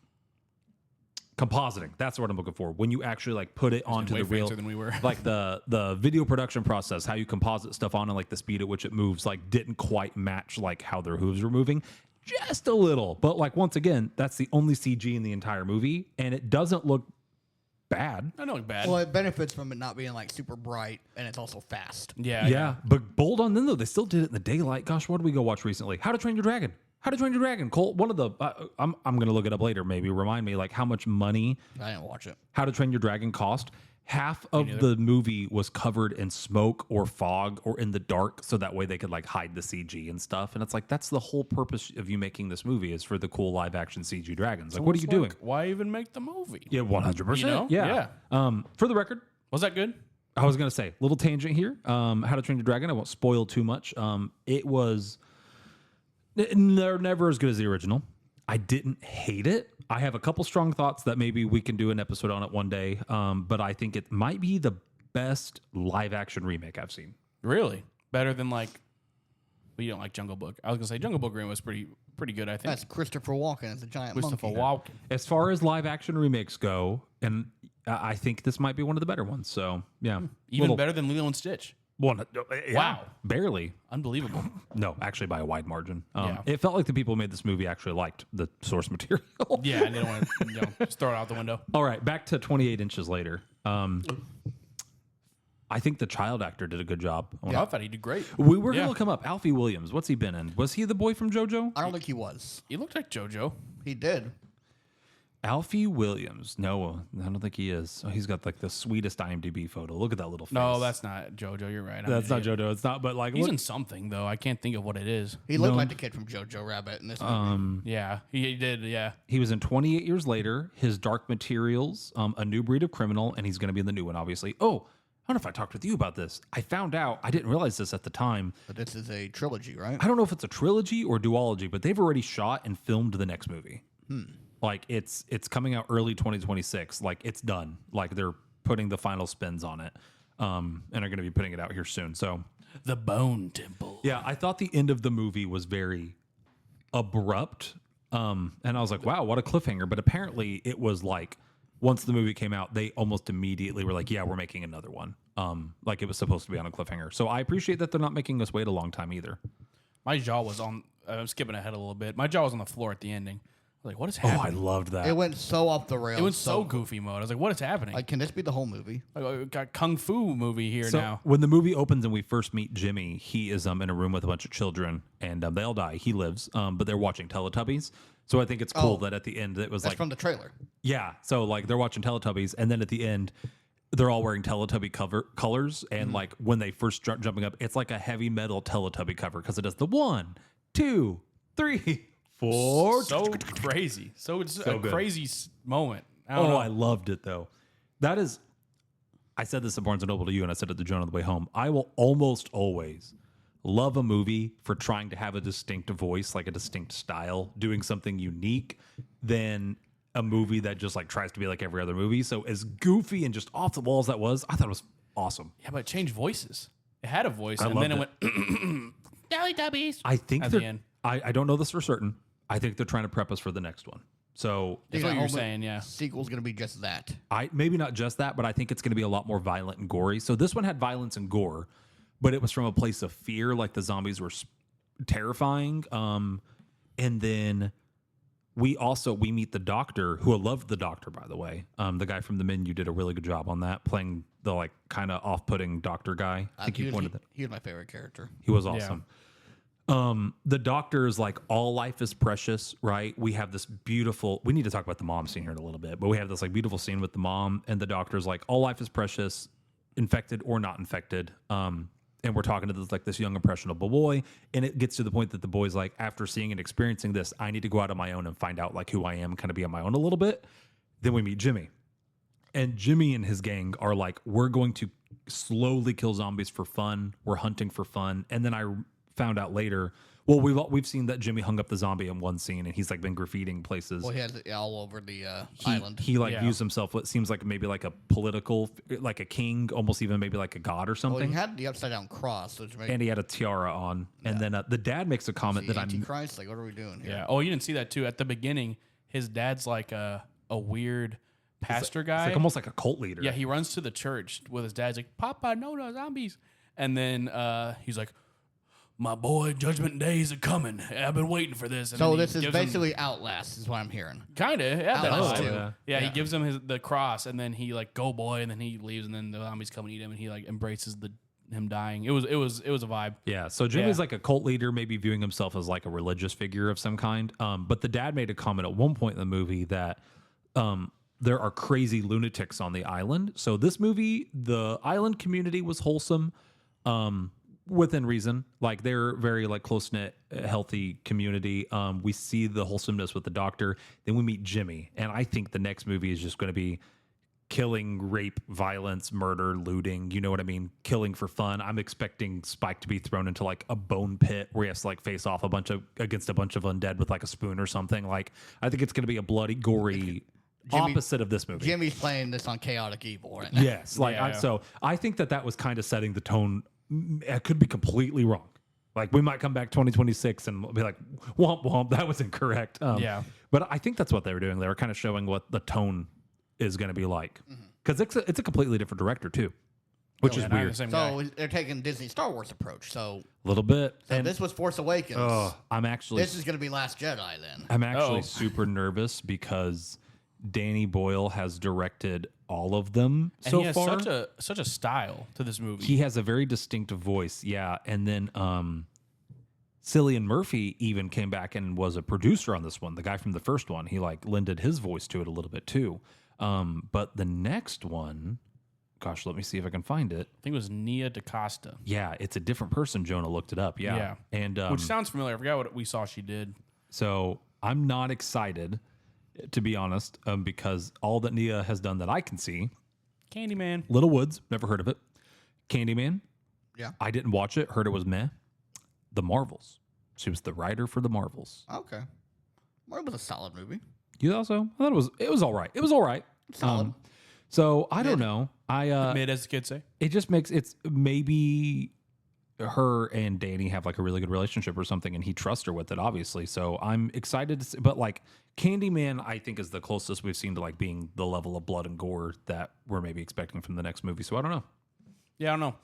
compositing. That's what I'm looking for. When you actually like put it onto way the real, fancier than we were. like the video production process, how you composite stuff on and like the speed at which it moves, like didn't quite match like how their hooves were moving, just a little. But like once again, that's the only CG in the entire movie, and it doesn't look bad. I don't look bad. Well, it benefits from it not being like super bright, and it's also fast. Yeah. But bold on them though, they still did it in the daylight. Gosh, what did we go watch recently? How to Train Your Dragon. How to Train Your Dragon. Cole, one of the I'm gonna look it up later. Maybe remind me like how much money I didn't watch it. How to Train Your Dragon cost. Half of the movie was covered in smoke or fog or in the dark, so that way they could like hide the CG and stuff. And it's like that's the whole purpose of you making this movie is for the cool live action CG dragons. Like, what are you doing? Why even make the movie? Yeah, 100%. You know? Yeah. For the record, Was that good? I was gonna say little tangent here. How to Train Your Dragon. I won't spoil too much. It was they're never as good as the original. I didn't hate it. I have a couple strong thoughts that maybe we can do an episode on it one day. But I think it might be the best live action remake I've seen. Really? Better than like but you don't like Jungle Book. I was gonna say Jungle Book was pretty good. I think That's Christopher Walken as a giant Christopher monkey. Walken. As far as live action remakes go, and I think this might be one of the better ones. So yeah, Even better than Lilo and Stitch. One, yeah, Wow. barely. Unbelievable. No, actually by a wide margin. Yeah. It felt like the people who made this movie actually liked the source material. Yeah, and they don't want to just throw it out the window. All right, back to 28 Inches Later. I think the child actor did a good job. I thought he did great. We were Yeah. going to look him up. Alfie Williams. What's he been in? Was he the boy from JoJo? I don't think he was. He looked like JoJo. He did. Alfie Williams. No, I don't think he is. Oh, he's got like the sweetest IMDb photo. Look at that little face. No, that's not JoJo. You're right. That's not JoJo. It's not, but like, He's look, in something though. I can't think of what it is. He looked like the kid from Jojo Rabbit in this movie. Yeah, he did. Yeah. he was in 28 Years Later, his Dark Materials, A New Breed of Criminal, and he's going to be in the new one, obviously. Oh, I don't know if I talked with you about this. I found out, I didn't realize this at the time. But this is a trilogy, right? I don't know if it's a trilogy or duology, but they've already shot and filmed the next movie. Like it's coming out early 2026. Like it's done. Like they're putting the final spins on it, and are going to be putting it out here soon. So The Bone Temple. yeah, I thought the end of the movie was very abrupt, and I was like, wow, what a cliffhanger. But apparently, it was like once the movie came out, they almost immediately were like, yeah, we're making another one. Like it was supposed to be on a cliffhanger. So I appreciate that they're not making us wait a long time either. My jaw was on. I'm skipping ahead a little bit. My jaw was on the floor at the ending. I was like, what is Oh, happening? I loved that. It went so off the rails. It went so goofy mode. I was like, what is happening? Like, can this be the whole movie? Like, we got Kung Fu movie here So now. when the movie opens and we first meet Jimmy, he is in a room with a bunch of children, and they all die. He lives, but they're watching Teletubbies. So I think it's cool that at the end it was That's like, from the trailer. yeah. So like they're watching Teletubbies, and then at the end, they're all wearing Teletubby colors, and like when they first start jumping up, it's like a heavy metal Teletubby cover because it does the 1, 2, 3, 4. So crazy. So it's So a good. crazy moment. I don't Oh, know. I loved it though. That is, I said this at Barnes and Noble to you, and I said it to Joan on the way home. I will almost always love a movie for trying to have a distinct voice, like a distinct style, doing something unique, than a movie that just like tries to be like every other movie. So as goofy and just off the walls that was, I thought it was awesome. Yeah, but it changed voices. It had a voice, I and then it loved went Teletubbies. I think At the they're, end. I don't know this for certain. I think they're trying to prep us for the next one. So That's Yeah, what you were whole saying, yeah. Sequel's going to be just that. maybe not just that, but I think it's going to be a lot more violent and gory. So this one had violence and gore, but it was from a place of fear, like the zombies were terrifying. And then we meet the doctor, who I loved the doctor, by the way. The guy from The Menu did a really good job on that, playing the like kind of off-putting doctor guy. I think you pointed that. He was my favorite character. He was awesome. The doctor is like, all life is precious, right? We have this beautiful, we need to talk about the mom scene here in a little bit, but we have this like beautiful scene with the mom, and the doctor's like, all life is precious, infected or not infected. And we're talking to this young impressionable boy, and it gets to the point that the boy's like, after seeing and experiencing this, I need to go out on my own and find out like who I am, kind of be on my own a little bit. Then we meet Jimmy, and Jimmy and his gang are like, we're going to slowly kill zombies for fun. We're hunting for fun. And then I found out later, well, we've seen that Jimmy hung up the zombie in one scene, and he's like been graffitiing places. Well, he has it all over the island. He like Yeah. views himself what seems like maybe like a political, like a king, almost even maybe like a god or Well, something. he had the upside down cross, which made And he had a tiara on. And then the dad makes a comment the that I'm. Antichrist. Like, what are we doing here? Yeah. Oh, you didn't see that too. At the beginning, his dad's like a weird pastor guy. It's like almost like a cult leader. Yeah, he runs to the church with his dad. He's like, Papa, no zombies. And then he's like, my boy, Judgment Days are coming. I've been waiting for this. And So then he this is gives him- basically Outlast, is what I'm hearing. Kind of, yeah, that Outlast is too. too. Yeah, he gives him the cross, and then he like, go boy, and then he leaves, and then the zombies come and eat him, and he like embraces him dying. It was a vibe. Yeah, so Jimmy's Yeah. like a cult leader, maybe viewing himself as like a religious figure of some kind. But the dad made a comment at one point in the movie that there are crazy lunatics on the island. So this movie, the island community was wholesome, within reason. Like they're very like close knit, healthy community. We see the wholesomeness with the doctor. Then we meet Jimmy, and I think the next movie is just going to be killing, rape, violence, murder, looting. You know what I mean? Killing for fun. I'm expecting Spike to be thrown into like a bone pit where he has to like face off against a bunch of undead with like a spoon or something. Like I think it's going to be a bloody, gory opposite of this movie. Jimmy's playing this on Chaotic Evil right now. Yes, like Yeah. so I think that was kind of setting the tone. I could be completely wrong, Like we might come back 2026 and we'll be like, womp womp, that was incorrect. Yeah. But I think that's what they were doing. They were kind of showing what the tone is going to be like. Because it's a completely different director too, which is Yeah, not the weird. same guy. So they're taking Disney Star Wars approach. So, A little bit. so this was Force Awakens. I'm actually This is going to be Last Jedi then. I'm actually Uh-oh. super nervous because Danny Boyle has directed all of them And so he has far. such a style to this movie. He has a very distinctive voice, yeah. And then Cillian Murphy even came back and was a producer on this one. The guy from the first one, he like lended his voice to it a little bit too. But the next one, gosh, let me see if I can find it. I think it was Nia DaCosta. Yeah, it's a different person. Jonah looked it up. Yeah, Yeah. and Which sounds familiar. I forgot what we saw she did. so I'm not excited, to be honest, because all that Nia has done that I can see, Candyman. Little Woods, never heard of it. Candyman, Yeah. I didn't watch it, heard it was meh. The Marvels, she was the writer for The Marvels. Okay. Well, it was a solid movie. You also, I thought it was all right. It was all right. Solid. So I don't know. Mid, as the kids say. It just makes it's maybe her and Danny have like a really good relationship or something, and he trusts her with it, obviously. So I'm excited to see, but like Candyman, I think is the closest we've seen to like being the level of blood and gore that we're maybe expecting from the next movie. So I don't know. Yeah, I don't know.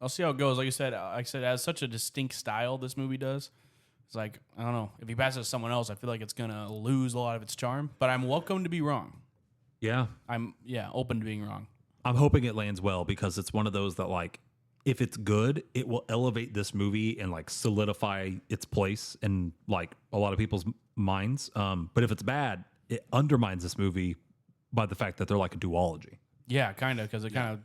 I'll see how it goes. Like I said, it has such a distinct style this movie does. It's like, I don't know. If he passes to someone else, I feel like it's going to lose a lot of its charm. But I'm welcome to be wrong. Yeah, I'm open to being wrong. I'm hoping it lands well because it's one of those that like if it's good, it will elevate this movie and like solidify its place in like a lot of people's minds. But if it's bad, it undermines this movie by the fact that they're like a duology. Yeah, kind of, because it kind of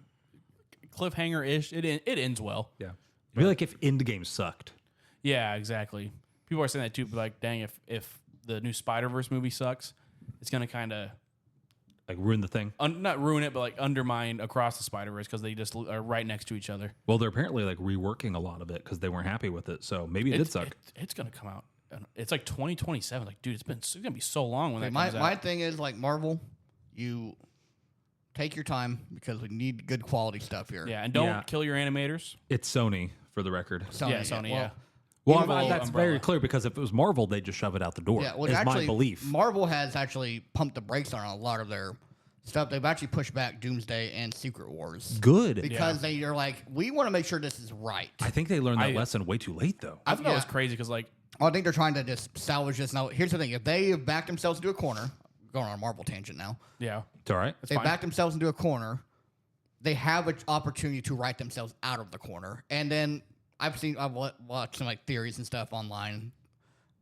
cliffhanger-ish. It ends well. Yeah, I feel like if Endgame sucked. Yeah, exactly. People are saying that too, but like, dang, if the new Spider-Verse movie sucks, it's going to kind of Like ruin the thing. not ruin it, but like undermine Across the Spider-Verse because they just are right next to each other. Well, they're apparently like reworking a lot of it because they weren't happy with it. So maybe it did suck. It's going to come out. It's like 2027. Like, dude, it's going to be so long when that My comes my out. thing is like Marvel, you take your time because we need good quality stuff here. Yeah, and don't Yeah. kill your animators. It's Sony for the record. Sony, Yeah, Sony, yeah. Well, Evil that's umbrella. very clear because if it was Marvel, they'd just shove it out the door. Yeah, well, is actually, my belief. Marvel has actually pumped the brakes on a lot of their stuff. They've actually pushed back Doomsday and Secret Wars Good. because they are like, we want to make sure this is right. I think they learned that I- lesson way too late, though. I thought that was yeah. crazy because, like, I think they're trying to just salvage this. Now, here's the thing: if they have backed themselves into a corner, going on a Marvel tangent now, yeah. It's all right. if they backed themselves into a corner, they have an opportunity to write themselves out of the corner. And then I've watched some like theories and stuff online,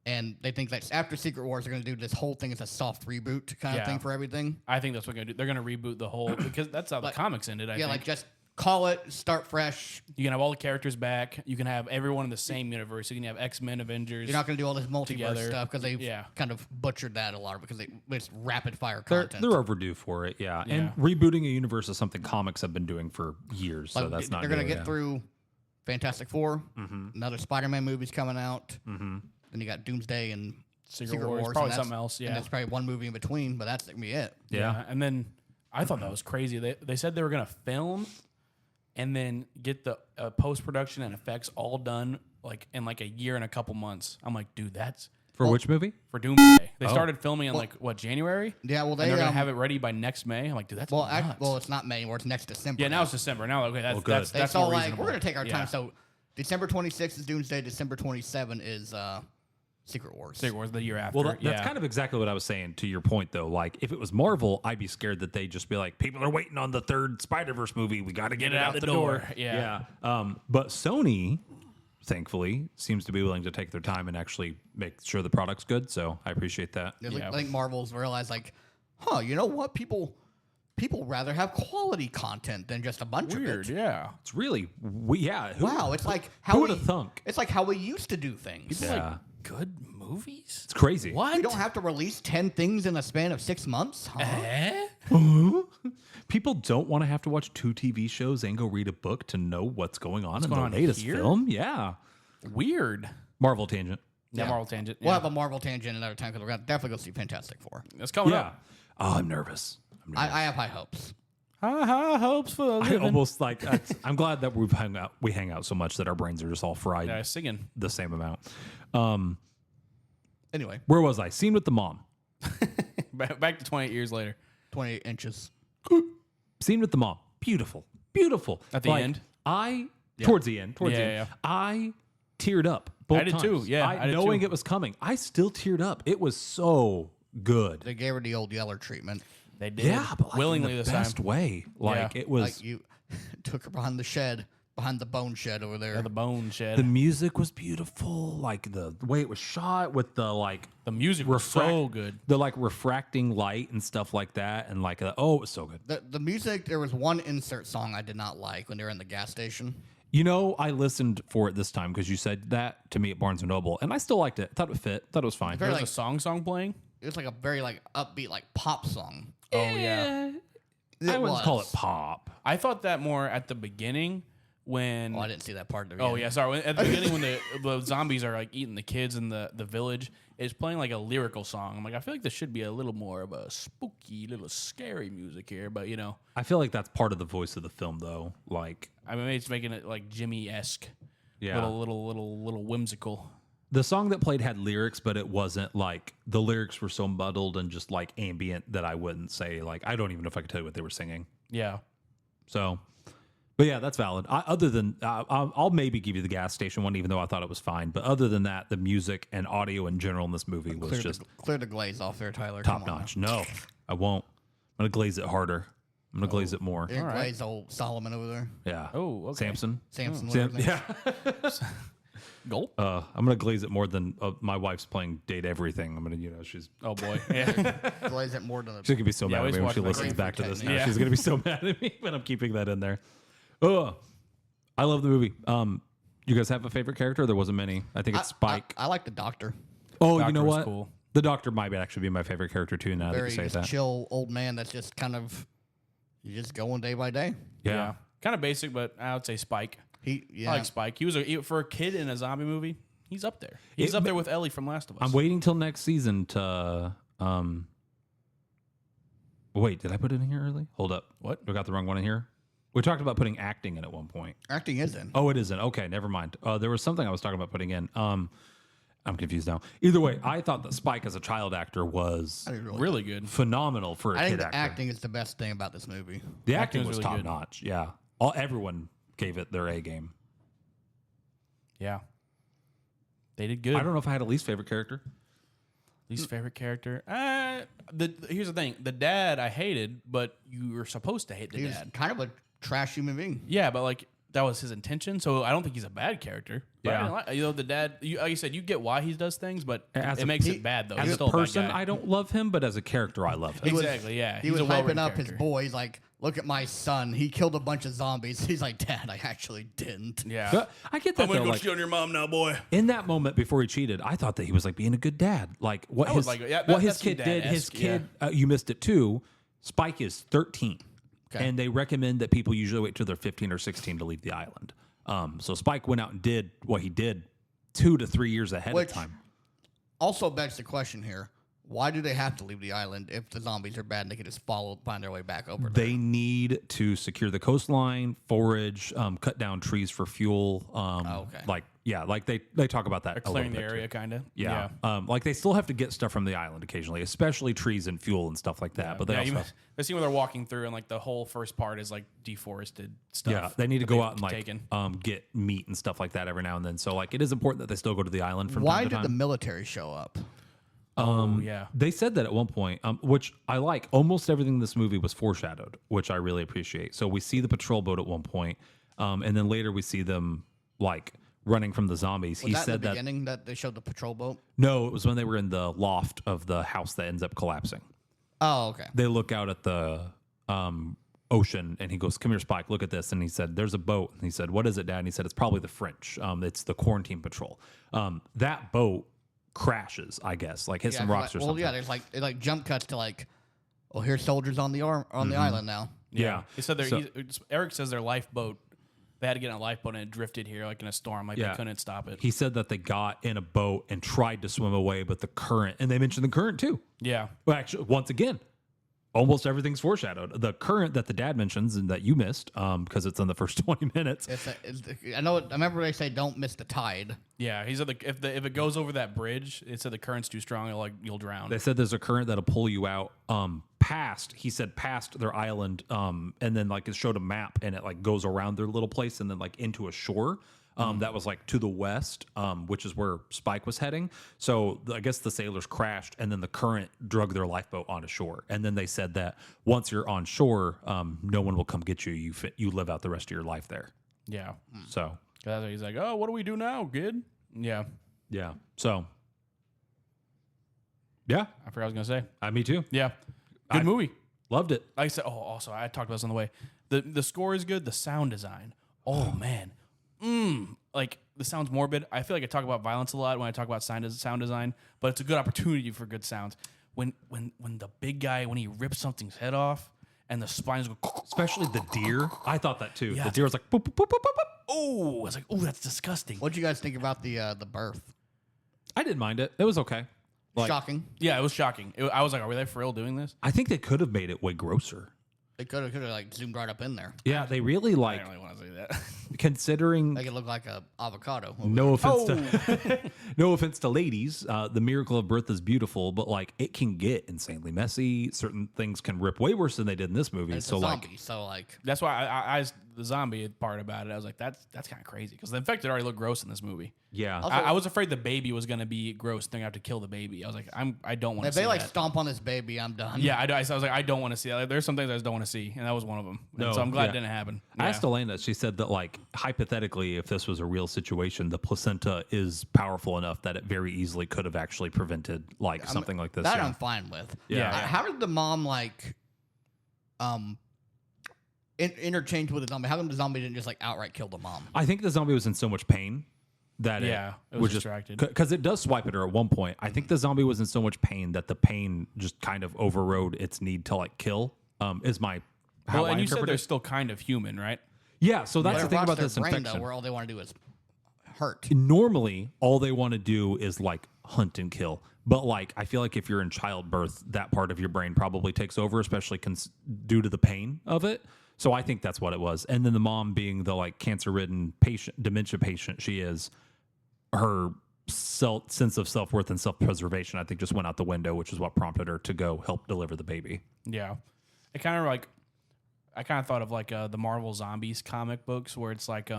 and they think that after Secret Wars, they're going to do this whole thing as a soft reboot kind Yeah. of thing for everything. I think that's what they're going to do. They're going to reboot the whole, because that's how the comics ended, I Yeah, think. like just call it, start fresh. You can have all the characters back. You can have everyone in the same universe. You can have X-Men, Avengers. You're not going to do all this multiverse Together. stuff because they've Yeah. kind of butchered that a lot because it's rapid fire They're, content. they're overdue for it, yeah. And Yeah. rebooting a universe is something comics have been doing for years, so Like, that's not they're going new, to get yeah. through Fantastic Four, another Spider-Man movie's coming out. Then you got Doomsday and Secret Wars, and probably that's- something else, yeah. And there's probably one movie in between, but that's going to be it. Yeah. And then I thought that was crazy. They said they were going to film and then get the post-production and effects all done like in like a year and a couple months. I'm like, dude, that's For which movie? for Doomsday. They started filming in like, what, January? Yeah, well, And they're going to they have it ready by next May. I'm like, dude, that's well, nuts. it's not May anymore. It's next December. Yeah, now it's December. Now, okay, that's good. that's, They that's saw more like reasonable. we're going to take our Yeah. time. So December 26th is Doomsday. December 27 is Secret Wars. Secret Wars the year after. Well, that's yeah. kind of exactly what I was saying to your point, though. Like, if it was Marvel, I'd be scared that they'd just be like, people are waiting on the third Spider-Verse movie. We got to get it out the door. Yeah. But Sony, thankfully, seems to be willing to take their time and actually make sure the product's good. So I appreciate that. Like, Yeah. I think Marvel's realized like, you know what? People rather have quality content than just a bunch Weird, of it. yeah. It's really, who, Wow, it's like who how would we have thunk? It's like how we used to do things. Yeah. Like, good movies? It's crazy. What? We don't have to release 10 things in a span of 6 months. Huh? Eh? People don't want to have to watch 2 TV shows and go read a book to know what's going on in going the on latest here? film. Yeah. Weird. Marvel tangent. Yeah, Marvel tangent. We'll Yeah. have a Marvel tangent another time because we're going to definitely go see Fantastic Four. It's coming Yeah. up. Oh, I'm nervous. I have high hopes. high hopes for a I living. almost like. I'm glad that we hang out so much that our brains are just all fried Yeah, singing. the same amount. Anyway, Where was I? Scene with the mom. Back to 28 years later. 28 inches. Scene with the mom. Beautiful. Beautiful. At the end? Towards the end. Towards the Yeah, end. yeah. I teared up both I did times. too. Yeah, I did knowing too. it was coming, I still teared up. It was so good. They gave her the old Yeller treatment. They did. Yeah, but like willingly in the this best time. way. Like Yeah. it was. Like you took her behind the shed, behind the bone shed over there. Yeah, the bone shed. The music was beautiful. Like the way it was shot with the like The music was so good. the like refracting light and stuff like that, and like it was so good. The music, there was one insert song I did not like when they were in the gas station. You know, I listened for it this time because you said that to me at Barnes and Noble, and I still liked it. Thought it fit. Thought it was fine. Very There's like a song playing. it was like a very like upbeat like pop song. Oh yeah. I wouldn't was. call it pop. I thought that more at the beginning when. Oh, I didn't see that part of the Oh yeah, sorry. At the beginning when the zombies are like eating the kids in the village, it's playing like a lyrical song. I'm like, I feel like there should be a little more of a spooky, little scary music here, but I feel like that's part of the voice of the film, though. Like, I mean, maybe it's making it like Jimmy-esque, yeah, little whimsical. the song that played had lyrics, but it wasn't like the lyrics were so muddled and just like ambient that I wouldn't say like I don't even know if I could tell you what they were singing. Yeah, So, but yeah, that's valid. Other than I'll maybe give you the gas station one, even though I thought it was fine. But other than that, the music and audio in general in this movie was just clear the glaze off there, Tyler. top Come on notch. No, I won't. I'm gonna glaze it harder. I'm gonna glaze it more. now. You're All right. glaze old Solomon over there. Yeah. Oh, okay. Samson. Samson. Sam- whatever his name yeah. Gulp. I'm gonna glaze it more than my wife's playing Date Everything. I'm gonna, she's Oh boy. Yeah. is. Glaze it more than she's gonna be so Yeah, mad we at me just when she watched my listens back to grapefruit this. Now. technique. She's gonna be so mad at me, but I'm keeping that in there. Oh, I love the movie. You guys have a favorite character? There wasn't many. I think it's Spike. I like the doctor. Oh, you Doctor know was what? cool. The Doctor might actually be my favorite character too. Now that Very you say just that, chill old man that's just kind of you just going day by day. yeah. Kind of basic, but I would say Spike. Yeah. I like Spike. He was for a kid in a zombie movie. He's up there. He's up there with Ellie from Last of Us. I'm waiting till next season to. Wait, did I put it in here early? Hold up. What? We got the wrong one in here. We talked about putting acting in at one point. Acting is in. Oh, it isn't. Okay, never mind. There was something I was talking about putting in. I'm confused now. Either way, I thought that Spike as a child actor was I didn't Really good. phenomenal for a I kid think the actor. acting is the best thing about this movie. The acting acting was was really top good. notch. Yeah, everyone gave it their A game. Yeah. They did good. I don't know if I had a least favorite character. Least favorite character? Here's the thing. The dad I hated, but you were supposed to hate the He was dad. kind of a trash human being. Yeah, but like that was his intention, so I don't think he's a bad character. But I Yeah. didn't like, the dad. Like you said, you get why he does things, but As it a makes pe- it bad though. As He's a still a bad person, guy. I don't love him, but as a character, I love him. was- Exactly. Yeah, He he's was a well-written hyping up his character. boys like, look at my son. He killed a bunch of zombies. He's like, Dad, I actually didn't. Yeah. But I get that though. Like, cheat on your mom now, boy. in that moment before he cheated, I thought that he was like being a good dad. Like what I his was like, yeah, what his that's kid did. His dad-esque, kid, you missed it too. Spike is 13, Okay. and they recommend that people usually wait till they're 15 or 16 to leave the island. So Spike went out and did what he did 2 to 3 years ahead Which- of time. Also begs the question here. Why do they have to leave the island if the zombies are bad and they can just find their way back over there? They need to secure the coastline, forage, cut down trees for fuel. okay. Like they talk about that. They're a little clearing the bit, too. area, kind of. Yeah. Like they still have to get stuff from the island occasionally, especially trees and fuel and stuff like that. But they also have, the scene where they're walking through and like the whole first part is like deforested stuff. yeah, they need to that go they've out and like taken. get meat and stuff like that every now and then. So like it is important that they still go to the island from Why time to did time. the military show up? Yeah. They said that at one point, which I like. Almost everything in this movie was foreshadowed, which I really appreciate. So we see the patrol boat at one point, and then later we see them like running from the zombies. Was He that in said the that beginning that they showed the patrol boat? no, it was when they were in the loft of the house that ends up collapsing. Oh, okay. They look out at the ocean, and he goes, "Come here, Spike. Look at this." And he said, "There's a boat." And he said, "What is it, Dad?" And he said, "It's probably the French. It's the quarantine patrol." That boat crashes, I guess, like hits some Yeah, rocks or well, something. yeah, there's like it like jump cuts to like, oh, here's soldiers on the island now. Yeah. He said So- Eric says their lifeboat, they had to get in a lifeboat and it drifted here like in a storm. Like Yeah. they couldn't stop it. He said that they got in a boat and tried to swim away, but the current, and they mentioned the current too. Yeah. Well, actually, once again, almost everything's foreshadowed. The current that the dad mentions and that you missed, because it's in the first 20 minutes. I know. I remember they say don't miss the tide. Yeah, he said if it goes over that bridge, it said the current's too strong, you'll drown. They said there's a current that'll pull you out past their island, and then like it showed a map and it like goes around their little place and then like into a shore. That was like to the west, which is where Spike was heading. So I guess the sailors crashed, and then the current drug their lifeboat onto shore. And then they said that once you're on shore, no one will come get you. You live out the rest of your life there. Yeah. So That's why he's like, oh, what do we do now, kid? Yeah. yeah. So yeah, I forgot what I was gonna say. me too. Yeah. Good movie. Loved it. Like I said, also I talked about this on the way. The score is good. The sound design. Oh man. Like the sound's morbid. I feel like I talk about violence a lot when I talk about sound design, but it's a good opportunity for good sounds. When the big guy, when he rips something's head off and the spines go, Especially the deer. I thought that too. Yeah. The deer was like, boop, boop, boop, boop, boop, boop. oh, I was like, oh, that's disgusting. What'd you guys think about the birth? I didn't mind it. It was okay. Like, Shocking. Yeah, it was shocking. I was like, are we there for real doing this? I think they could have made it way grosser. They could have like zoomed right up in there. Yeah, they really I like don't really want to say that. considering. Make it look like a avocado. No offense to no offense to ladies. The miracle of birth is beautiful, but like it can get insanely messy. Certain things can rip way worse than they did in this movie. It's So a like, zombie, so like That's why I the zombie part about it, I was like, that's kind of crazy because the infected already looked gross in this movie. yeah, Also- I was afraid the baby was gonna be gross. They're gonna have to kill the baby. I was like, I don't want to if see they like that. stomp on this baby, I'm done. Yeah, I was like, I don't want to see that. Like, there's some things I just don't want to see, and that was one of them. No, So I'm glad yeah. it didn't happen. I Yeah. asked Elena. She said that like hypothetically, if this was a real situation, the placenta is powerful enough that it very easily could have actually prevented like something like this. That yeah. I'm fine with. Yeah. How did the mom like interchange with the zombie? How come the zombie didn't just like outright kill the mom? I think the zombie was in so much pain that Yeah, it was would distracted. because it does swipe at her at one point. I think the zombie was in so much pain that the pain just kind of overrode its need to like kill. Is my how Well, I and you said interpret they're it. still kind of human, right? Yeah, so that's But the it thing rots about their this brain, infection. though, where all they want to do is hurt. Normally, all they want to do is like hunt and kill. But like, I feel like if you're in childbirth, that part of your brain probably takes over, especially due to the pain of it. So I think that's what it was. And then the mom being the like cancer-ridden patient, dementia patient she is, her sense of self-worth and self-preservation, I think, just went out the window, which is what prompted her to go help deliver the baby. Yeah. It kind of like, I kind of thought of like the Marvel Zombies comic books where it's like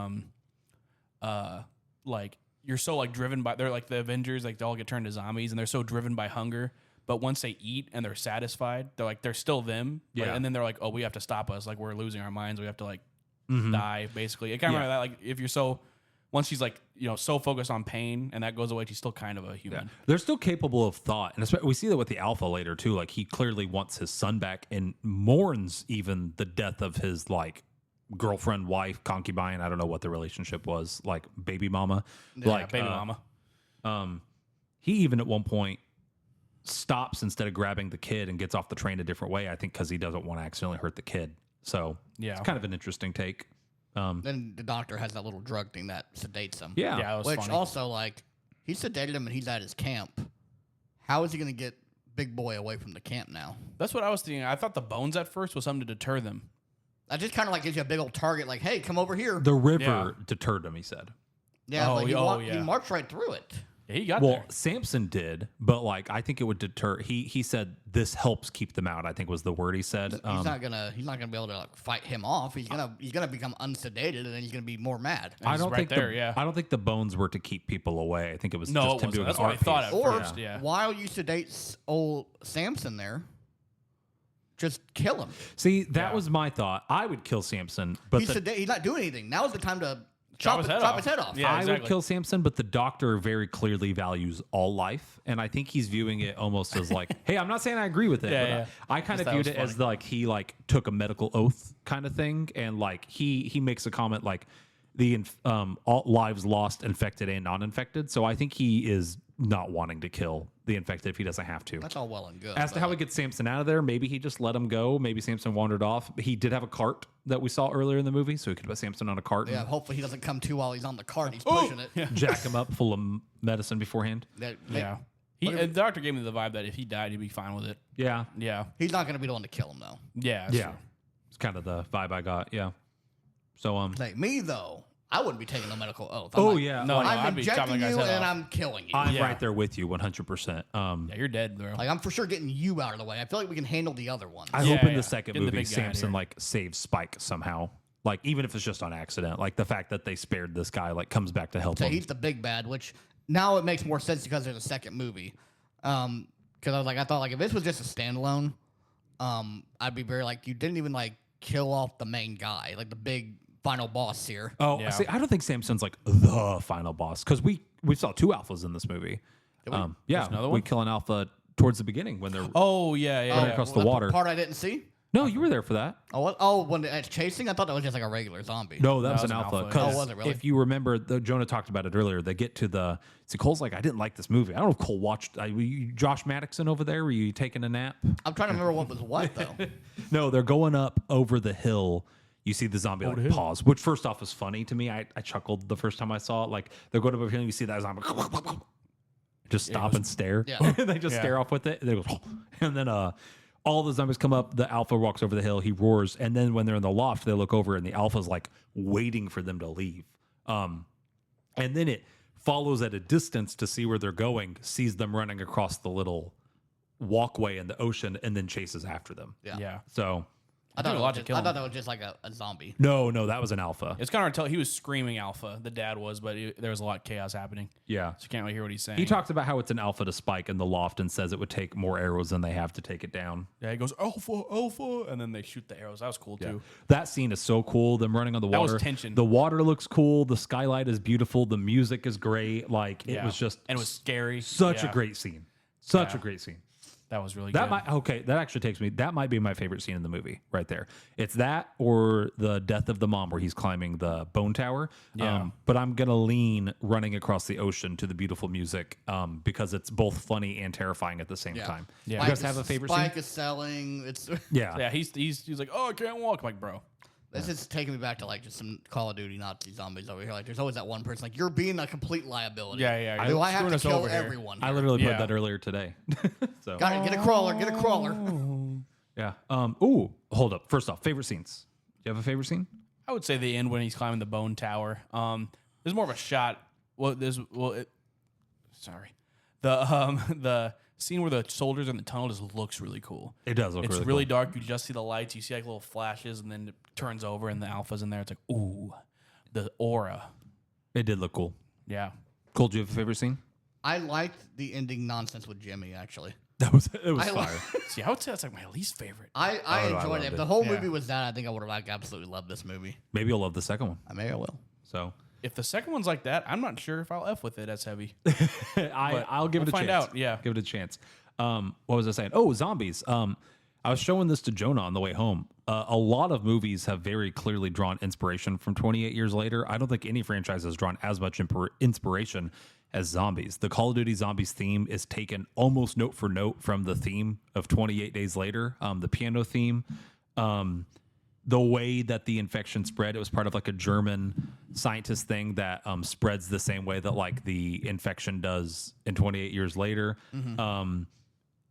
you're so like driven by, they're like the Avengers, like they all get turned to zombies and they're so driven by hunger. But once they eat and they're satisfied, they're still them. Like, Yeah. and then they're like, oh, we have to stop us. Like we're losing our minds. We have to like Mm-hmm. die basically. It kind of Yeah. like if you're so, once she's like, so focused on pain and that goes away, she's still kind of a human. They're still capable of thought. And we see that with the alpha later, too. Like, he clearly wants his son back and mourns even the death of his, like, girlfriend, wife, concubine. I don't know what the relationship was. Like, baby mama. Yeah, baby mama. He even at one point stops instead of grabbing the kid and gets off the train a different way, I think because he doesn't want to accidentally hurt the kid. So, Yeah. it's kind of an interesting take. Then the doctor has that little drug thing that sedates him. Yeah. Yeah, it was Which funny. also, like, he sedated him and he's at his camp. How is he going to get Big Boy away from the camp now? That's what I was thinking. I thought the bones at first was something to deter them. That just kind of like gives you a big old target, like, hey, come over here. The river Yeah. deterred him, he said. Yeah, Oh, like he, yeah. he marched right through it. Yeah, he got Well, there. Samson did, but like I think it would deter. He said this helps keep them out. I think was the word he said. He's not gonna be able to like fight him off. He's gonna become unsedated, and then he's gonna be more mad. I He's don't right think there, yeah. I don't think the bones were to keep people away. I think it was No, just it him doing wasn't. That's an what I art thought piece. at Or first, yeah. while you sedate old Samson there, just kill him. See, that Yeah. was my thought. I would kill Samson, but He's not doing anything. Now is the time to chop his his head head off. off. Yeah. I would exactly. kill Samson. But the doctor very clearly values all life, and I think he's viewing it almost as like, hey, I'm not saying I agree with it, Yeah, but yeah. I kind of Just viewed that it was as like he like took a medical oath kind of thing, and like he makes a comment like the all lives lost, infected and non-infected. So I think he is not wanting to kill the infected if he doesn't have to. That's all well and good. As to but, how he gets Samson out of there, maybe he just let him go. Maybe Samson wandered off. He did have a cart that we saw earlier in the movie, so he could put Samson on a cart yeah, and hopefully he doesn't come to while he's on the cart. He's pushing it. Yeah. jack him up full of medicine beforehand. That- Yeah. The doctor gave me the vibe that if he died, he'd be fine with it. Yeah. Yeah. He's not going to be the one to kill him, though. Yeah. Yeah. It's kind of the vibe I got. Yeah. So, Like me, though, I wouldn't be taking the medical oath. oh, yeah. No, I'm I'd be chopping injecting the you guy's head and off. I'm killing you. I'm Yeah. right there with you 100%. Yeah, you're dead, bro. Like, I'm for sure getting you out of the way. I feel like we can handle the other ones. I Yeah, hope in yeah. the second Getting the movie, big guy out Samson here. like saves Spike somehow. Like even if it's just on accident, like the fact that they spared this guy, like comes back to help So him. he's the big bad, which now it makes more sense because there's a second movie. Because I thought like if this was just a standalone, I'd be very like you didn't even like kill off the main guy, like the big final boss here. Oh, Yeah. see, I don't think Samson's like the final boss because we saw 2 alphas in this movie. Yeah, another we one? kill an alpha towards the beginning when they're. Oh, yeah. Running across the That water. part I didn't see. No, you were there for that. Oh, what? Oh, when it's chasing, I thought that was just like a regular zombie. No, that was was an an alpha. alpha, 'Cause yeah. Oh, was it really? If you remember, Jonah talked about it earlier. They get to the. See, Cole's like, I didn't like this movie. I don't know if Cole watched. Were you Josh Maddoxon over there? Were you taking a nap? I'm trying to remember what was what though. No, they're going up over the hill. You see the zombie like pause, which first off was funny to me. I chuckled the first time I saw it. Like they're going up over the hill and you see that zombie just stop and stare. Yeah. And they just stare off with it. And they go, and then all the zombies come up. The alpha walks over the hill. He roars. And then when they're in the loft, they look over and the alpha's like waiting for them to leave. And then it follows at a distance to see where they're going, sees them running across the little walkway in the ocean, and then chases after them. Yeah. Yeah. So I thought, Took a it lot was to just, kill I him. thought that was just like a zombie. no, that was an alpha. It's kind of hard to tell. He was screaming alpha. The dad was, but there was a lot of chaos happening. Yeah. So you can't really hear what he's saying. He talks about how it's an alpha to Spike in the loft and says it would take more arrows than they have to take it down. Yeah, he goes, alpha, alpha. And then they shoot the arrows. That was cool, too. That scene is so cool. Them running on the That was water. tension. The water looks cool. The skylight is beautiful. The music is great. Like it Yeah. was just And it was scary. such a Yeah. great scene. Such a Yeah. great scene. That was really That good. might that actually takes me. That might be my favorite scene in the movie right there. It's that or the death of the mom where he's climbing the bone tower. Yeah. But I'm gonna lean running across the ocean to the beautiful music because it's both funny and terrifying at the same time. Yeah. You guys have a favorite Spike scene? is selling. It's Yeah. Yeah, he's like, oh, I can't walk. I'm like, bro. this is taking me back to like just some Call of Duty Nazi zombies over here. Like there's always that one person like you're being a complete liability. Yeah. Do I have screwing to us kill over here. everyone? I here? literally put Yeah. that earlier today. So Got it. Get a crawler. Get a crawler. yeah. Ooh, hold up. First off, favorite scenes. Do you have a favorite scene? I would say the end when he's climbing the bone tower. There's more of a shot. Sorry. The scene where the soldiers in the tunnel just looks really cool. It does look It's really really cool. dark. You just see the lights. You see like little flashes, and then it turns over, and the alpha's in there. It's like, ooh, the aura. It did look cool. Yeah. Cole, do you have a favorite scene? I liked the ending nonsense with Jimmy. Actually, It was I fire. See, I would say that's like my least favorite. I I enjoyed loved it. If it. the whole Yeah. movie was that, I think I would have like absolutely loved this movie. Maybe you'll love the second one. I may or will. So If the second one's like that, I'm not sure if I'll F with it as heavy. I'll give it a we'll find chance. out, yeah. Give it a chance. What was I saying? Oh, zombies. I was showing this to Jonah on the way home. A lot of movies have very clearly drawn inspiration from 28 Years Later. I don't think any franchise has drawn as much inspiration as zombies. The Call of Duty Zombies theme is taken almost note for note from the theme of 28 Days Later, the piano theme. The way that the infection spread, it was part of like a German scientist thing that spreads the same way that like the infection does in 28 Years Later.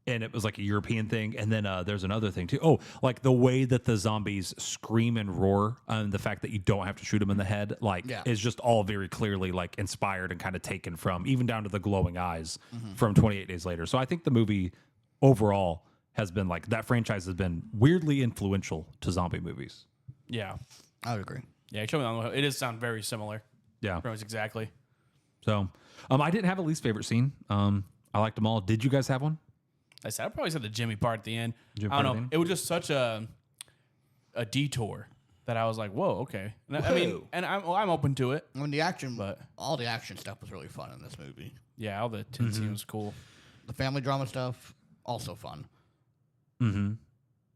And it was like a European thing. And then there's another thing too. Oh, like the way that the zombies scream and roar, and the fact that you don't have to shoot them in the head, like is just all very clearly like inspired and kind of taken from, even down to the glowing eyes from 28 Days Later. So I think the movie overall has been like, that franchise has been weirdly influential to zombie movies. Yeah. I would agree. Yeah, show me on the way. It does sound very similar. Yeah. Pretty much exactly. So I didn't have a least favorite scene. I liked them all. Did you guys have one? I probably said the Jimmy part at the end. Jimmy I part at don't the know. end? It was just such a detour that I was like, whoa, okay. And I mean, and I'm open to it. I mean, the action, But- all the action stuff was really fun in this movie. Yeah, all the tense scene was cool. The family drama stuff, also fun. Mm-hmm.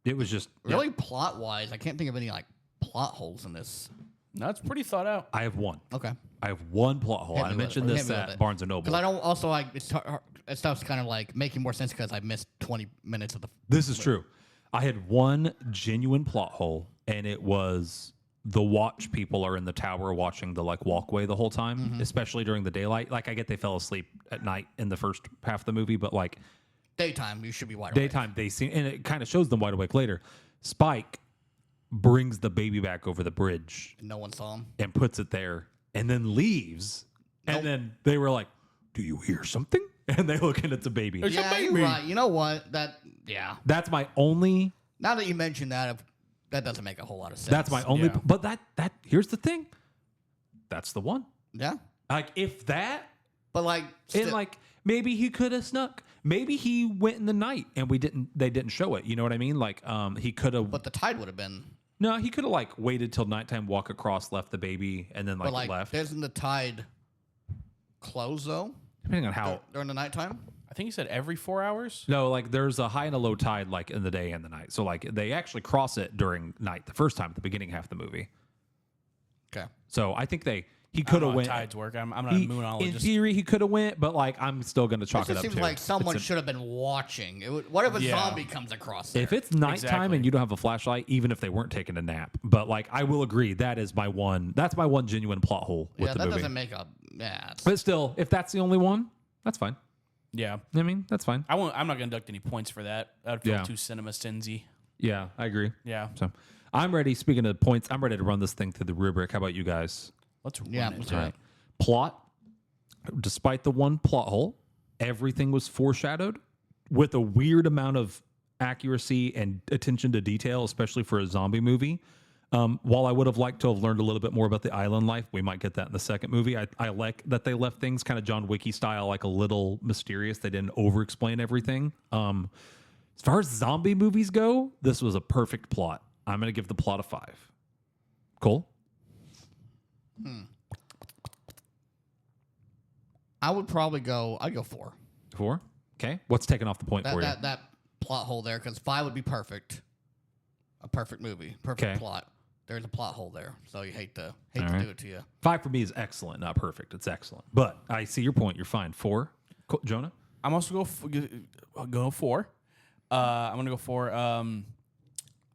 It was just Really plot wise, I can't think of any like plot holes in this. No, it's pretty thought out. I have one. Okay. I have one plot hole. Hit I me with mentioned it. this Hit me with at it. Barnes and Noble. Because I don't also like it stuff's kind of like making more sense because I missed 20 minutes of the. This is true. I had one genuine plot hole, and it was the watch people are in the tower watching the like walkway the whole time, especially during the daylight. Like I get they fell asleep at night in the first half of the movie, but like Daytime, you should be wide awake. daytime they seem, and it kind of shows them wide awake later. Spike brings the baby back over the bridge No one saw him. and puts it there and then leaves. And then they were like, "Do you hear something?" And they look and it's a baby. It's a Yeah, you're baby. right. You know what? Yeah. That's my only. Now that you mention that, that doesn't make a whole lot of sense. That's my only. Yeah. But that here's the thing. That's the one. Yeah. Like if that, But like, and like maybe he could have snuck. Maybe he went in the night and they didn't show it. You know what I mean? Like he could have. but the tide would have been. No, he could have like waited till nighttime, walk across, left the baby, and then But like like, left. doesn't the tide close though Depending on how. during the nighttime? I think you said every 4 hours. No, like there's a high and a low tide like in the day and the night. So like they actually cross it during night the first time at the beginning half of the movie. Okay. So I think he I don't could know have how went. tides work. I'm not a In moonologist. theory, he could have went, but like I'm still gonna It chalk it just up seems to. like someone It's should have been watching. What if a Yeah. zombie comes across there? if it's nighttime Exactly. and you don't have a flashlight, even if they weren't taking a nap, but like I will agree that is my one. That's my one genuine plot hole with yeah, the that movie. doesn't make a. Yeah. It's- But still, if that's the only one, that's fine. Yeah. I mean, that's fine. I'm not going to deduct any points for that. That would feel Yeah. too cinema sinsy. Yeah, I agree. Yeah. So I'm ready. Speaking of points, I'm ready to run this thing through the rubric. How about you guys? Let's run Yeah, it. let's do All it. right. Plot. Despite the one plot hole, everything was foreshadowed with a weird amount of accuracy and attention to detail, especially for a zombie movie. While I would have liked to have learned a little bit more about the island life, we might get that in the second movie. I like that they left things kind of John Wick style, like a little mysterious. They didn't over-explain everything. As far as zombie movies go, this was a perfect plot. I'm going to give the plot a 5. Cole? I would probably go. I'd go 4. 4? Okay. What's taking off the point for you? That plot hole there, because 5 would be perfect. A perfect movie, perfect Okay. plot. There's a plot hole there, so you hate to right. do it to you. 5 for me is excellent, not perfect. It's excellent. But I see your point. You're fine. 4? Jonah? I'm also go 4. I'm gonna go 4.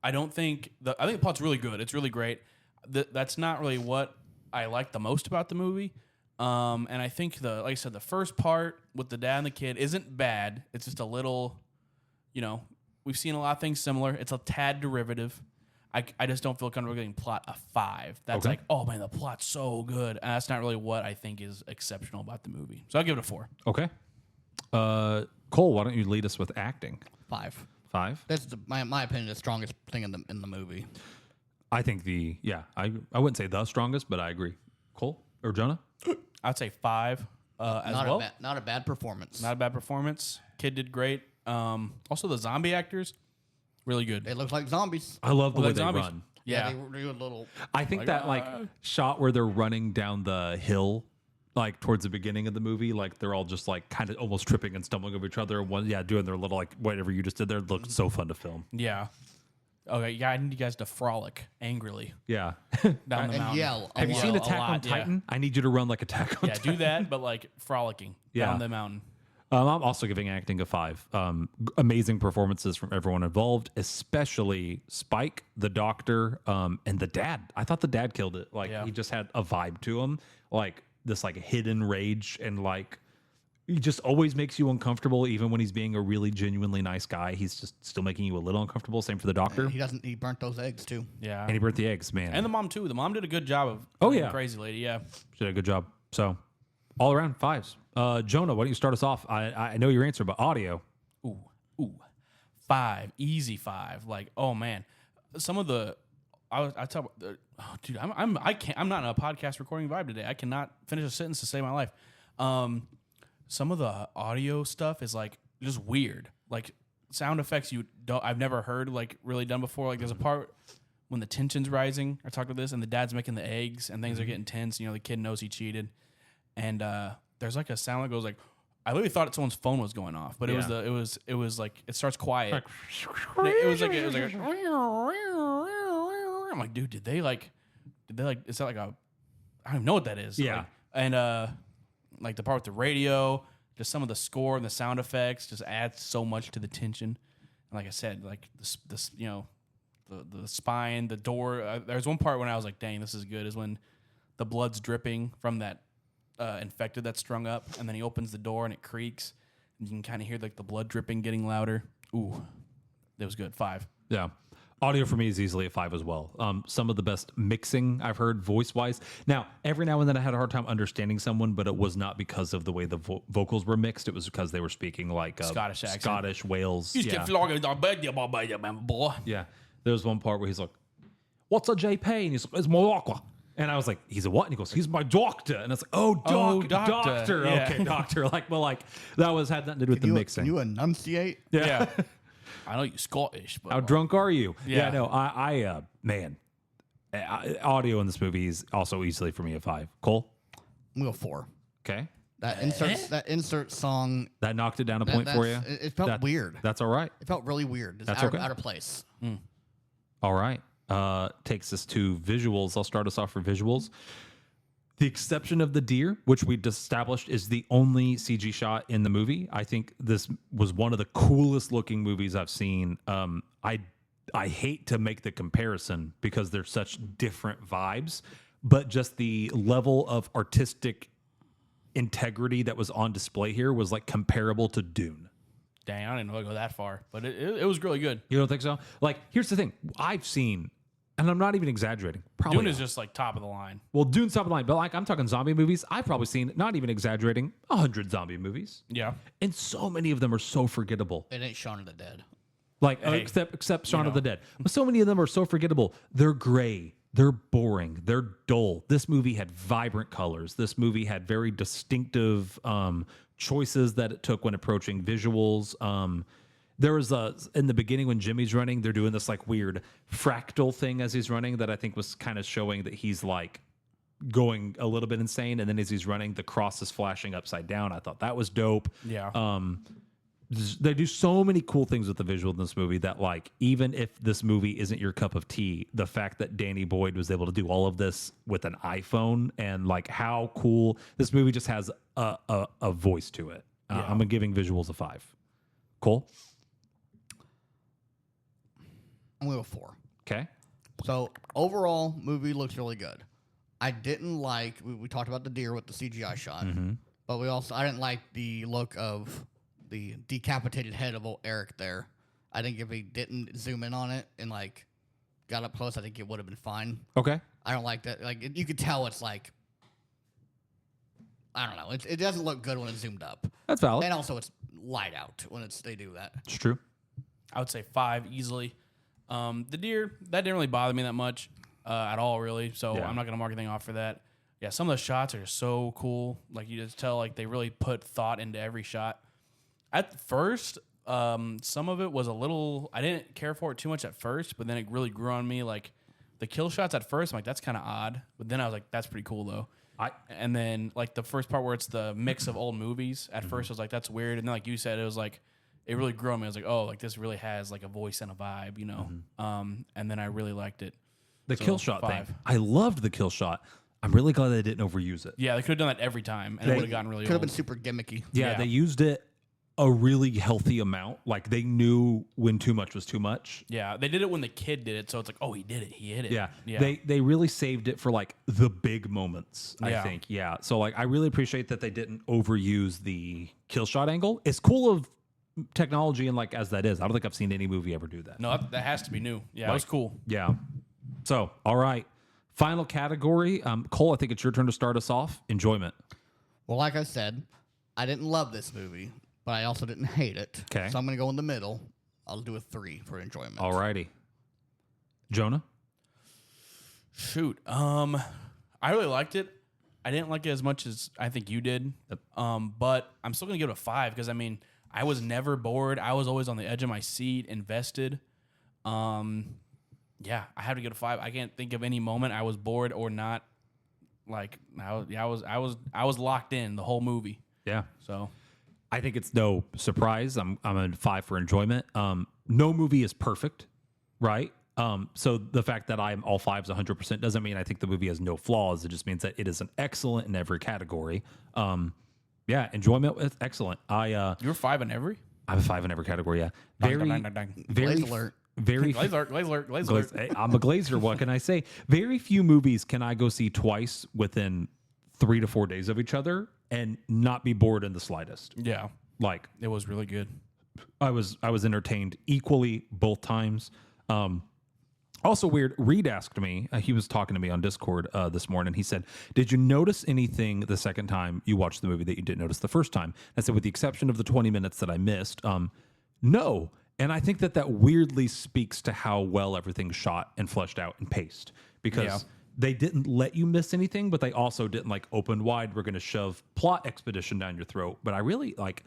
I don't think I think the plot's really good. It's really great. That's not really what I like the most about the movie. And I think like I said, the first part with the dad and the kid isn't bad. It's just a little, we've seen a lot of things similar. It's a tad derivative. I just don't feel comfortable getting plot a 5. That's Okay. like, oh man, the plot's so good. And that's not really what I think is exceptional about the movie. So I'll give it a 4. Okay. Cole, why don't you lead us with acting? 5. 5? That's my opinion, the strongest thing in the movie. I think I wouldn't say the strongest, but I agree. Cole or Jonah? I'd say 5 as Not well. not a bad performance. Not a bad performance. Kid did great. Also, the zombie actors, really good. They look like zombies. I love the way like they zombies. run. Yeah. they do a little. I think that shot where they're running down the hill, like towards the beginning of the movie, like they're all just like kind of almost tripping and stumbling over each other. One, doing their little like whatever you just did there looked so fun to film. Yeah. Okay, yeah, I need you guys to frolic angrily Yeah. down the And mountain. yell. Have you seen a Attack on lot, yeah. Titan? I need you to run like Attack on Yeah, Titan. do that, but like frolicking Yeah. down the mountain. I'm also giving acting a 5. Amazing performances from everyone involved, especially Spike, the doctor, and the dad. I thought the dad killed it. Like Yeah. he just had a vibe to him, like this like hidden rage, and like he just always makes you uncomfortable, even when he's being a really genuinely nice guy. He's just still making you a little uncomfortable. Same for the doctor. He burnt those eggs too. Yeah. And he burnt the eggs, man. And the mom too. The mom did a good job of Oh, yeah. crazy lady, yeah. She did a good job. So all around 5s. Jonah, why don't you start us off? I know your answer, but audio. Ooh. 5, easy 5. Like, oh man. Some of the I talk about dude, I'm not in a podcast recording vibe today. I cannot finish a sentence to save my life. Some of the audio stuff is like just weird. Like sound effects I've never heard like really done before. Like there's a part when the tension's rising. I talked about this, and the dad's making the eggs, and things are getting tense. The kid knows he cheated, and there's like a sound that goes like, I literally thought someone's phone was going off, but it was like it starts quiet. It was like I'm like, dude, did they like is that like a I don't even know what that is. Yeah. Like, and like the part with the radio, just some of the score and the sound effects just adds so much to the tension. And like I said, like this the the spine, the door. There's one part when I was like, dang, this is good, is when the blood's dripping from that infected that's strung up, and then he opens the door and it creaks, and you can kind of hear like the blood dripping getting louder. Ooh, that was good. 5. Yeah. Audio for me is easily a 5 as well. Some of the best mixing I've heard voice-wise. Now, every now and then I had a hard time understanding someone, but it was not because of the way the vocals were mixed. It was because they were speaking like Scottish accent. Scottish, Wales. You Yeah. keep flogging the bed, you boy. Yeah. There was one part where he's like, "What's a JP?" And he's like, "It's my doctor." And I was like, "He's a what?" And he goes, "He's my doctor." And it's like, "Oh, doctor. doctor. Yeah. Okay, doctor." Like, well, like that had nothing to do with the mixing. Can you enunciate? Yeah. I know you're Scottish, but How drunk are you? Yeah. No, audio in this movie is also easily for me a 5. Cole? I'm gonna go 4. Okay. That insert song. That knocked it down a point for you? It felt weird. That's all right. It felt really weird. It's That's out, okay. out of place. All right. Takes us to visuals. I'll start us off for visuals. The exception of the deer, which we established is the only CG shot in the movie. I think this was one of the coolest looking movies I've seen. I hate to make the comparison because they're such different vibes, but just the level of artistic integrity that was on display here was like comparable to Dune. dang, I didn't know I'd go that far, but it was really good. You don't think so? Like, here's the thing. I've seen, and I'm not even exaggerating. Probably Dune is just like top of the line. Well, Dune's top of the line, but like I'm talking zombie movies. I've probably seen, not even exaggerating, 100 zombie movies, Yeah. and so many of them are so forgettable. It ain't Shaun of the Dead. Like Hey, except Shaun of know. the Dead, but so many of them are so forgettable. They're gray, they're boring, they're dull. This movie had vibrant colors. This movie had very distinctive choices that it took when approaching visuals. There was in the beginning when Jimmy's running, they're doing this like weird fractal thing as he's running that I think was kind of showing that he's like going a little bit insane. And then as he's running, the cross is flashing upside down. I thought that was dope. Yeah. They do so many cool things with the visual in this movie that, like, even if this movie isn't your cup of tea, the fact that Dany Boyd was able to do all of this with an iPhone and like how cool this movie just has a voice to it. Yeah. I'm giving visuals a 5. Cole? I'm going to go 4. Okay. So overall, movie looks really good. I didn't like, we talked about the deer with the CGI shot, but I didn't like the look of the decapitated head of old Eric there. I think if he didn't zoom in on it and like got up close, I think it would have been fine. Okay. I don't like that. Like you could tell it's like, I don't know. It doesn't look good when it's zoomed up, That's valid. and also it's light out when they do that. It's true. I would say 5 easily. The deer, that didn't really bother me that much at all, really. So Yeah. I'm not going to mark anything off for that. Yeah, some of the shots are so cool. Like, you just tell, like, they really put thought into every shot. At first, some of it was a little... I didn't care for it too much at first, but then it really grew on me. Like, the kill shots at first, I'm like, that's kind of odd. But then I was like, that's pretty cool, though. And then, like, the first part where it's the mix of old movies, at first I was like, that's weird. And then, like you said, it was like... It really grew on me. I was like, oh, like this really has like a voice and a vibe, you know? And then I really liked it. The So, kill shot 5. thing. I loved the kill shot. I'm really glad they didn't overuse it. Yeah, they could have done that every time, and it would have gotten really Could have old. been super gimmicky. Yeah, Yeah. they used it a really healthy amount. Like they knew when too much was too much. Yeah, they did it when the kid did it, so it's like, oh, he did it. He hit it. Yeah. Yeah. They really saved it for like the big moments, I Yeah. think. Yeah. So like I really appreciate that they didn't overuse the kill shot angle. It's cool of technology and like as that is. I don't think I've seen any movie ever do that. No, that has to be new. Yeah, it was cool. Yeah. So, all right. Final category. Cole, I think it's your turn to start us off. Enjoyment. Well, like I said, I didn't love this movie, but I also didn't hate it. 'Kay. So I'm going to go in the middle. I'll do a 3 for enjoyment. All righty. Jonah? Shoot. I really liked it. I didn't like it as much as I think you did. But I'm still gonna give it a 5 because I mean I was never bored. I was always on the edge of my seat, invested. Yeah, I have to give it a 5. I can't think of any moment I was bored or not. Like I was locked in the whole movie. Yeah. So I think it's no surprise. I'm a 5 for enjoyment. No movie is perfect, right? So the fact that I'm all 5s 100% doesn't mean I think the movie has no flaws. It just means that it is an excellent in every category. Yeah, enjoyment is excellent. you were 5 in every. I'm a 5 in every category. Yeah, Dang, dang, dang, dang. very, Blaze alert. very Glazer. Hey, I'm a glazer. What can I say? Very few movies can I go see twice within 3 to 4 days of each other and not be bored in the slightest. Yeah, Like it was really good. I was entertained equally both times. Also weird. Reed asked me. He was talking to me on Discord this morning. He said, "Did you notice anything the second time you watched the movie that you didn't notice the first time?" I said, "With the exception of the 20 minutes that I missed, no." And I think that weirdly speaks to how well everything's shot and fleshed out and paced, because they didn't let you miss anything, but they also didn't like open wide. We're going to shove plot expedition down your throat. But I really like.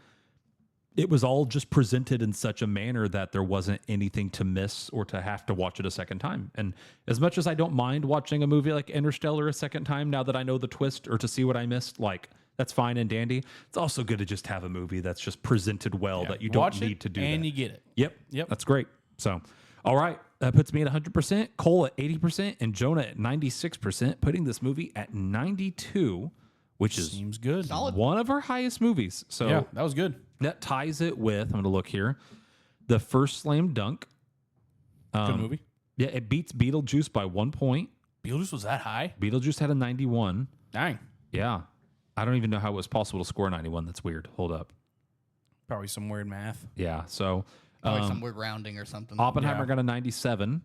It was all just presented in such a manner that there wasn't anything to miss or to have to watch it a second time. And as much as I don't mind watching a movie like Interstellar a second time, now that I know the twist or to see what I missed, like that's fine and dandy. It's also good to just have a movie that's just presented well that you don't need to do and that. you get it. Yep. That's great. So, all right. That puts me at 100%, Cole at 80%, and Jonah at 96%, putting this movie at 92, which is Seems good. Solid. one of our highest movies. So Yeah, that was good. that ties it with, I'm going to look here, the first slam dunk. Good movie. Yeah, it beats Beetlejuice by 1 point. Beetlejuice was that high? Beetlejuice had a 91. Dang. Yeah. I don't even know how it was possible to score 91. That's weird. Hold up. Probably some weird math. Yeah. So Probably some weird rounding or something. Oppenheimer Yeah. got a 97.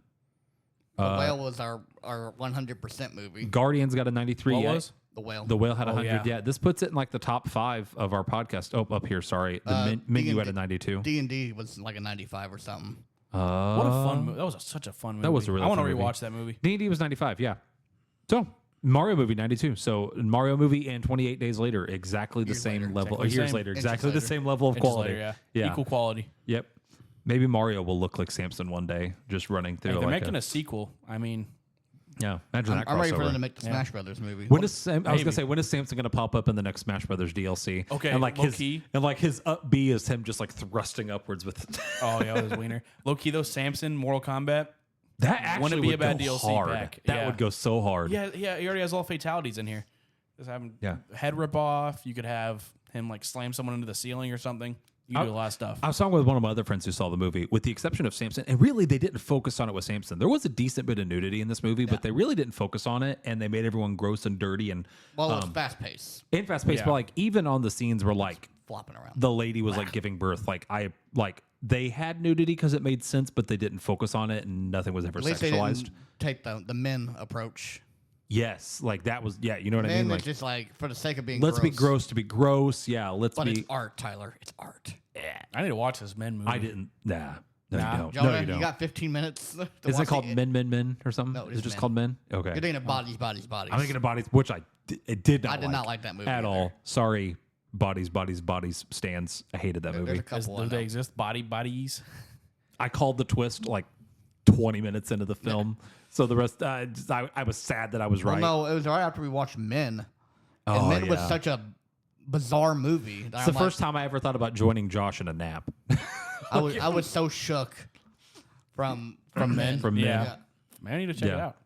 The Whale was our 100% movie. Guardians got a 93. What Yeah. was? The Whale. The Whale had a Oh, 100. yeah. Yeah. This puts it in like the top 5 of our podcast. Oh, up here. Sorry. The menu D&D had a 92. D&D was like a 95 or something. What a fun movie. That was such a fun movie. That was a really I want to fun movie. rewatch that movie. D&D was 95. Yeah. So Mario movie 92. So Mario movie and 28 Days Later, exactly the Years same later, level. exactly the Years same. later, Inches exactly the later. same level of Inches quality. later, Yeah. Equal quality. Yep. Maybe Mario will look like Samson one day, just running through. Hey, they're like making a sequel. I mean, yeah. Imagine that I'm ready for crossover. them to make the Smash Brothers movie. When is Sam, I was Maybe. gonna say, when is Samson gonna pop up in the next Smash Brothers DLC? Okay, and like low his key. and like his up B is him just like thrusting upwards with oh yeah, with his wiener. Low key though, Samson, Mortal Kombat. that. Actually, Wouldn't it be would a bad go DLC hard. pack? That Yeah. would go so hard. Yeah, he already has all fatalities in here. Just have him head rip off. You could have him like slam someone into the ceiling or something. You can do a lot of stuff. I was talking with one of my other friends who saw the movie, with the exception of Samson, and really they didn't focus on it with Samson. There was a decent bit of nudity in this movie, but they really didn't focus on it, and they made everyone gross and dirty and Well, it's fast paced, in fast paced. Yeah. But like even on the scenes where like flopping around. the lady was like giving birth, like they had nudity because it made sense, but they didn't focus on it, and nothing was ever At least they sexualized. didn't take the men approach. Yes, like that was you know what I Men mean. are Like just like for the sake of being let's be gross to be gross. Yeah, let's But be. it's art, Tyler. It's art. I need to watch this Men movie. I didn't. Nah, no, Nah. you don't. Jonah, No, you don't. got 15 minutes. To Is it watch called the- Men or something? No, Is it's it just Men. called Men? Okay. You're thinking of bodies. I'm thinking of Bodies, which it did not. I did not like that movie at either. all. Sorry, Bodies stands. I hated that There's movie. a couple Do I they know. exist? Bodies. I called the twist like 20 minutes into the film, so the rest I was sad that I was right. Well, no, it was right after we watched Men. And Oh, Men was yeah. such a bizarre movie. That It's the first time I ever thought about joining Josh in a nap. I was so shook from Men. From Yeah. Men. Man, I need to check it Yeah. out.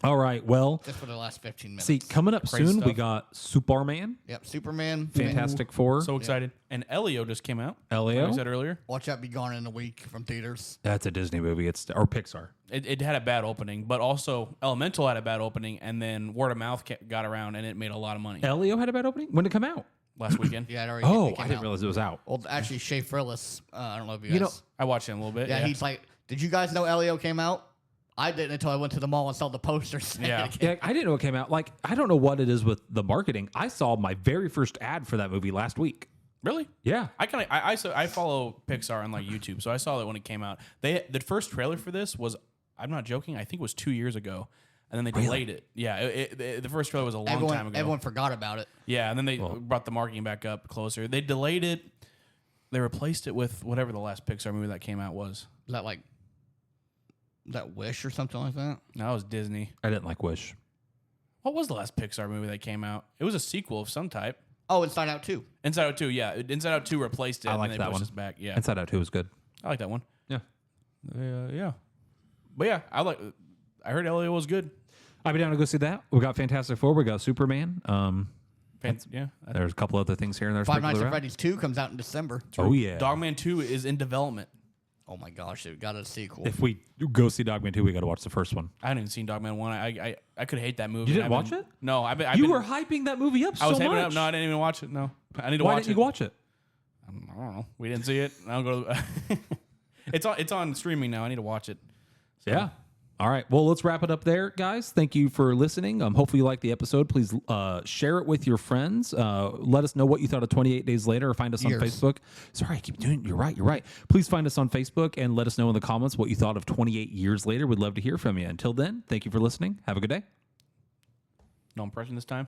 All right. Well, Just for the last 15 minutes. see, coming up Crazy soon, we stuff. got Superman, Yep, Superman. Fantastic Four, So excited. And Elio just came out. Elio. Like I said earlier. Watch Out, Be Gone in a Week from theaters. That's a Disney movie. It's or Pixar. It had a bad opening, but also Elemental had a bad opening, and then word of mouth got around, and it made a lot of money Elio had a bad opening. When did it come out? last weekend. Yeah, it already Oh, it came I didn't out. realize it was out. Well, actually, Shea Frillis. I don't know if you guys. You know- I watched it a little bit. yeah, he's like, did you guys know Elio came out? I didn't until I went to the mall and saw the posters. Yeah. Yeah, I didn't know it came out. Like, I don't know what it is with the marketing. I saw my very first ad for that movie last week. Really? Yeah. I follow Pixar on like YouTube, so I saw that when it came out. The first trailer for this was, I'm not joking, I think it was 2 years ago, and then they delayed it. Yeah, the first trailer was a long time ago. Everyone forgot about it. Yeah, and then they brought the marketing back up closer. They delayed it. They replaced it with whatever the last Pixar movie that came out was. Is that like that Wish or something like that? No, that was Disney. I didn't like Wish. What was the last Pixar movie that came out? It was a sequel of some type. Oh, Inside Out 2. Inside Out 2, yeah. Inside Out 2 replaced it, I and liked then that they pushed one. us back. Yeah, Inside Out 2 was good. I like that one. Yeah. Yeah. But yeah, I heard Elio was good. I'd be down to go see that. We got Fantastic Four. We got Superman. Yeah. There's a couple other things here and there. Five Nights sprinkled at around. Freddy's 2 comes out in December. Oh, yeah. Dogman 2 is in development. Oh my gosh, it got a sequel. If we go see Dogman 2, we got to watch the first one. I haven't even seen Dogman 1. I could hate that movie. You didn't I've watch been- it? No, I've You been, were hyping that movie up so I was much. hyping it up. No, I didn't even watch it. No, I need to Why watch didn't it. you watch it? I don't know. We didn't see it. I don't go to it's on streaming now. I need to watch it. Yeah. All right. Well, let's wrap it up there, guys. Thank you for listening. Hopefully you liked the episode. Please share it with your friends. Let us know what you thought of 28 Days Later, or find us on Facebook. Sorry, I keep doing it. You're right. Please find us on Facebook and let us know in the comments what you thought of 28 Years Later. We'd love to hear from you. Until then, thank you for listening. Have a good day. No impression this time.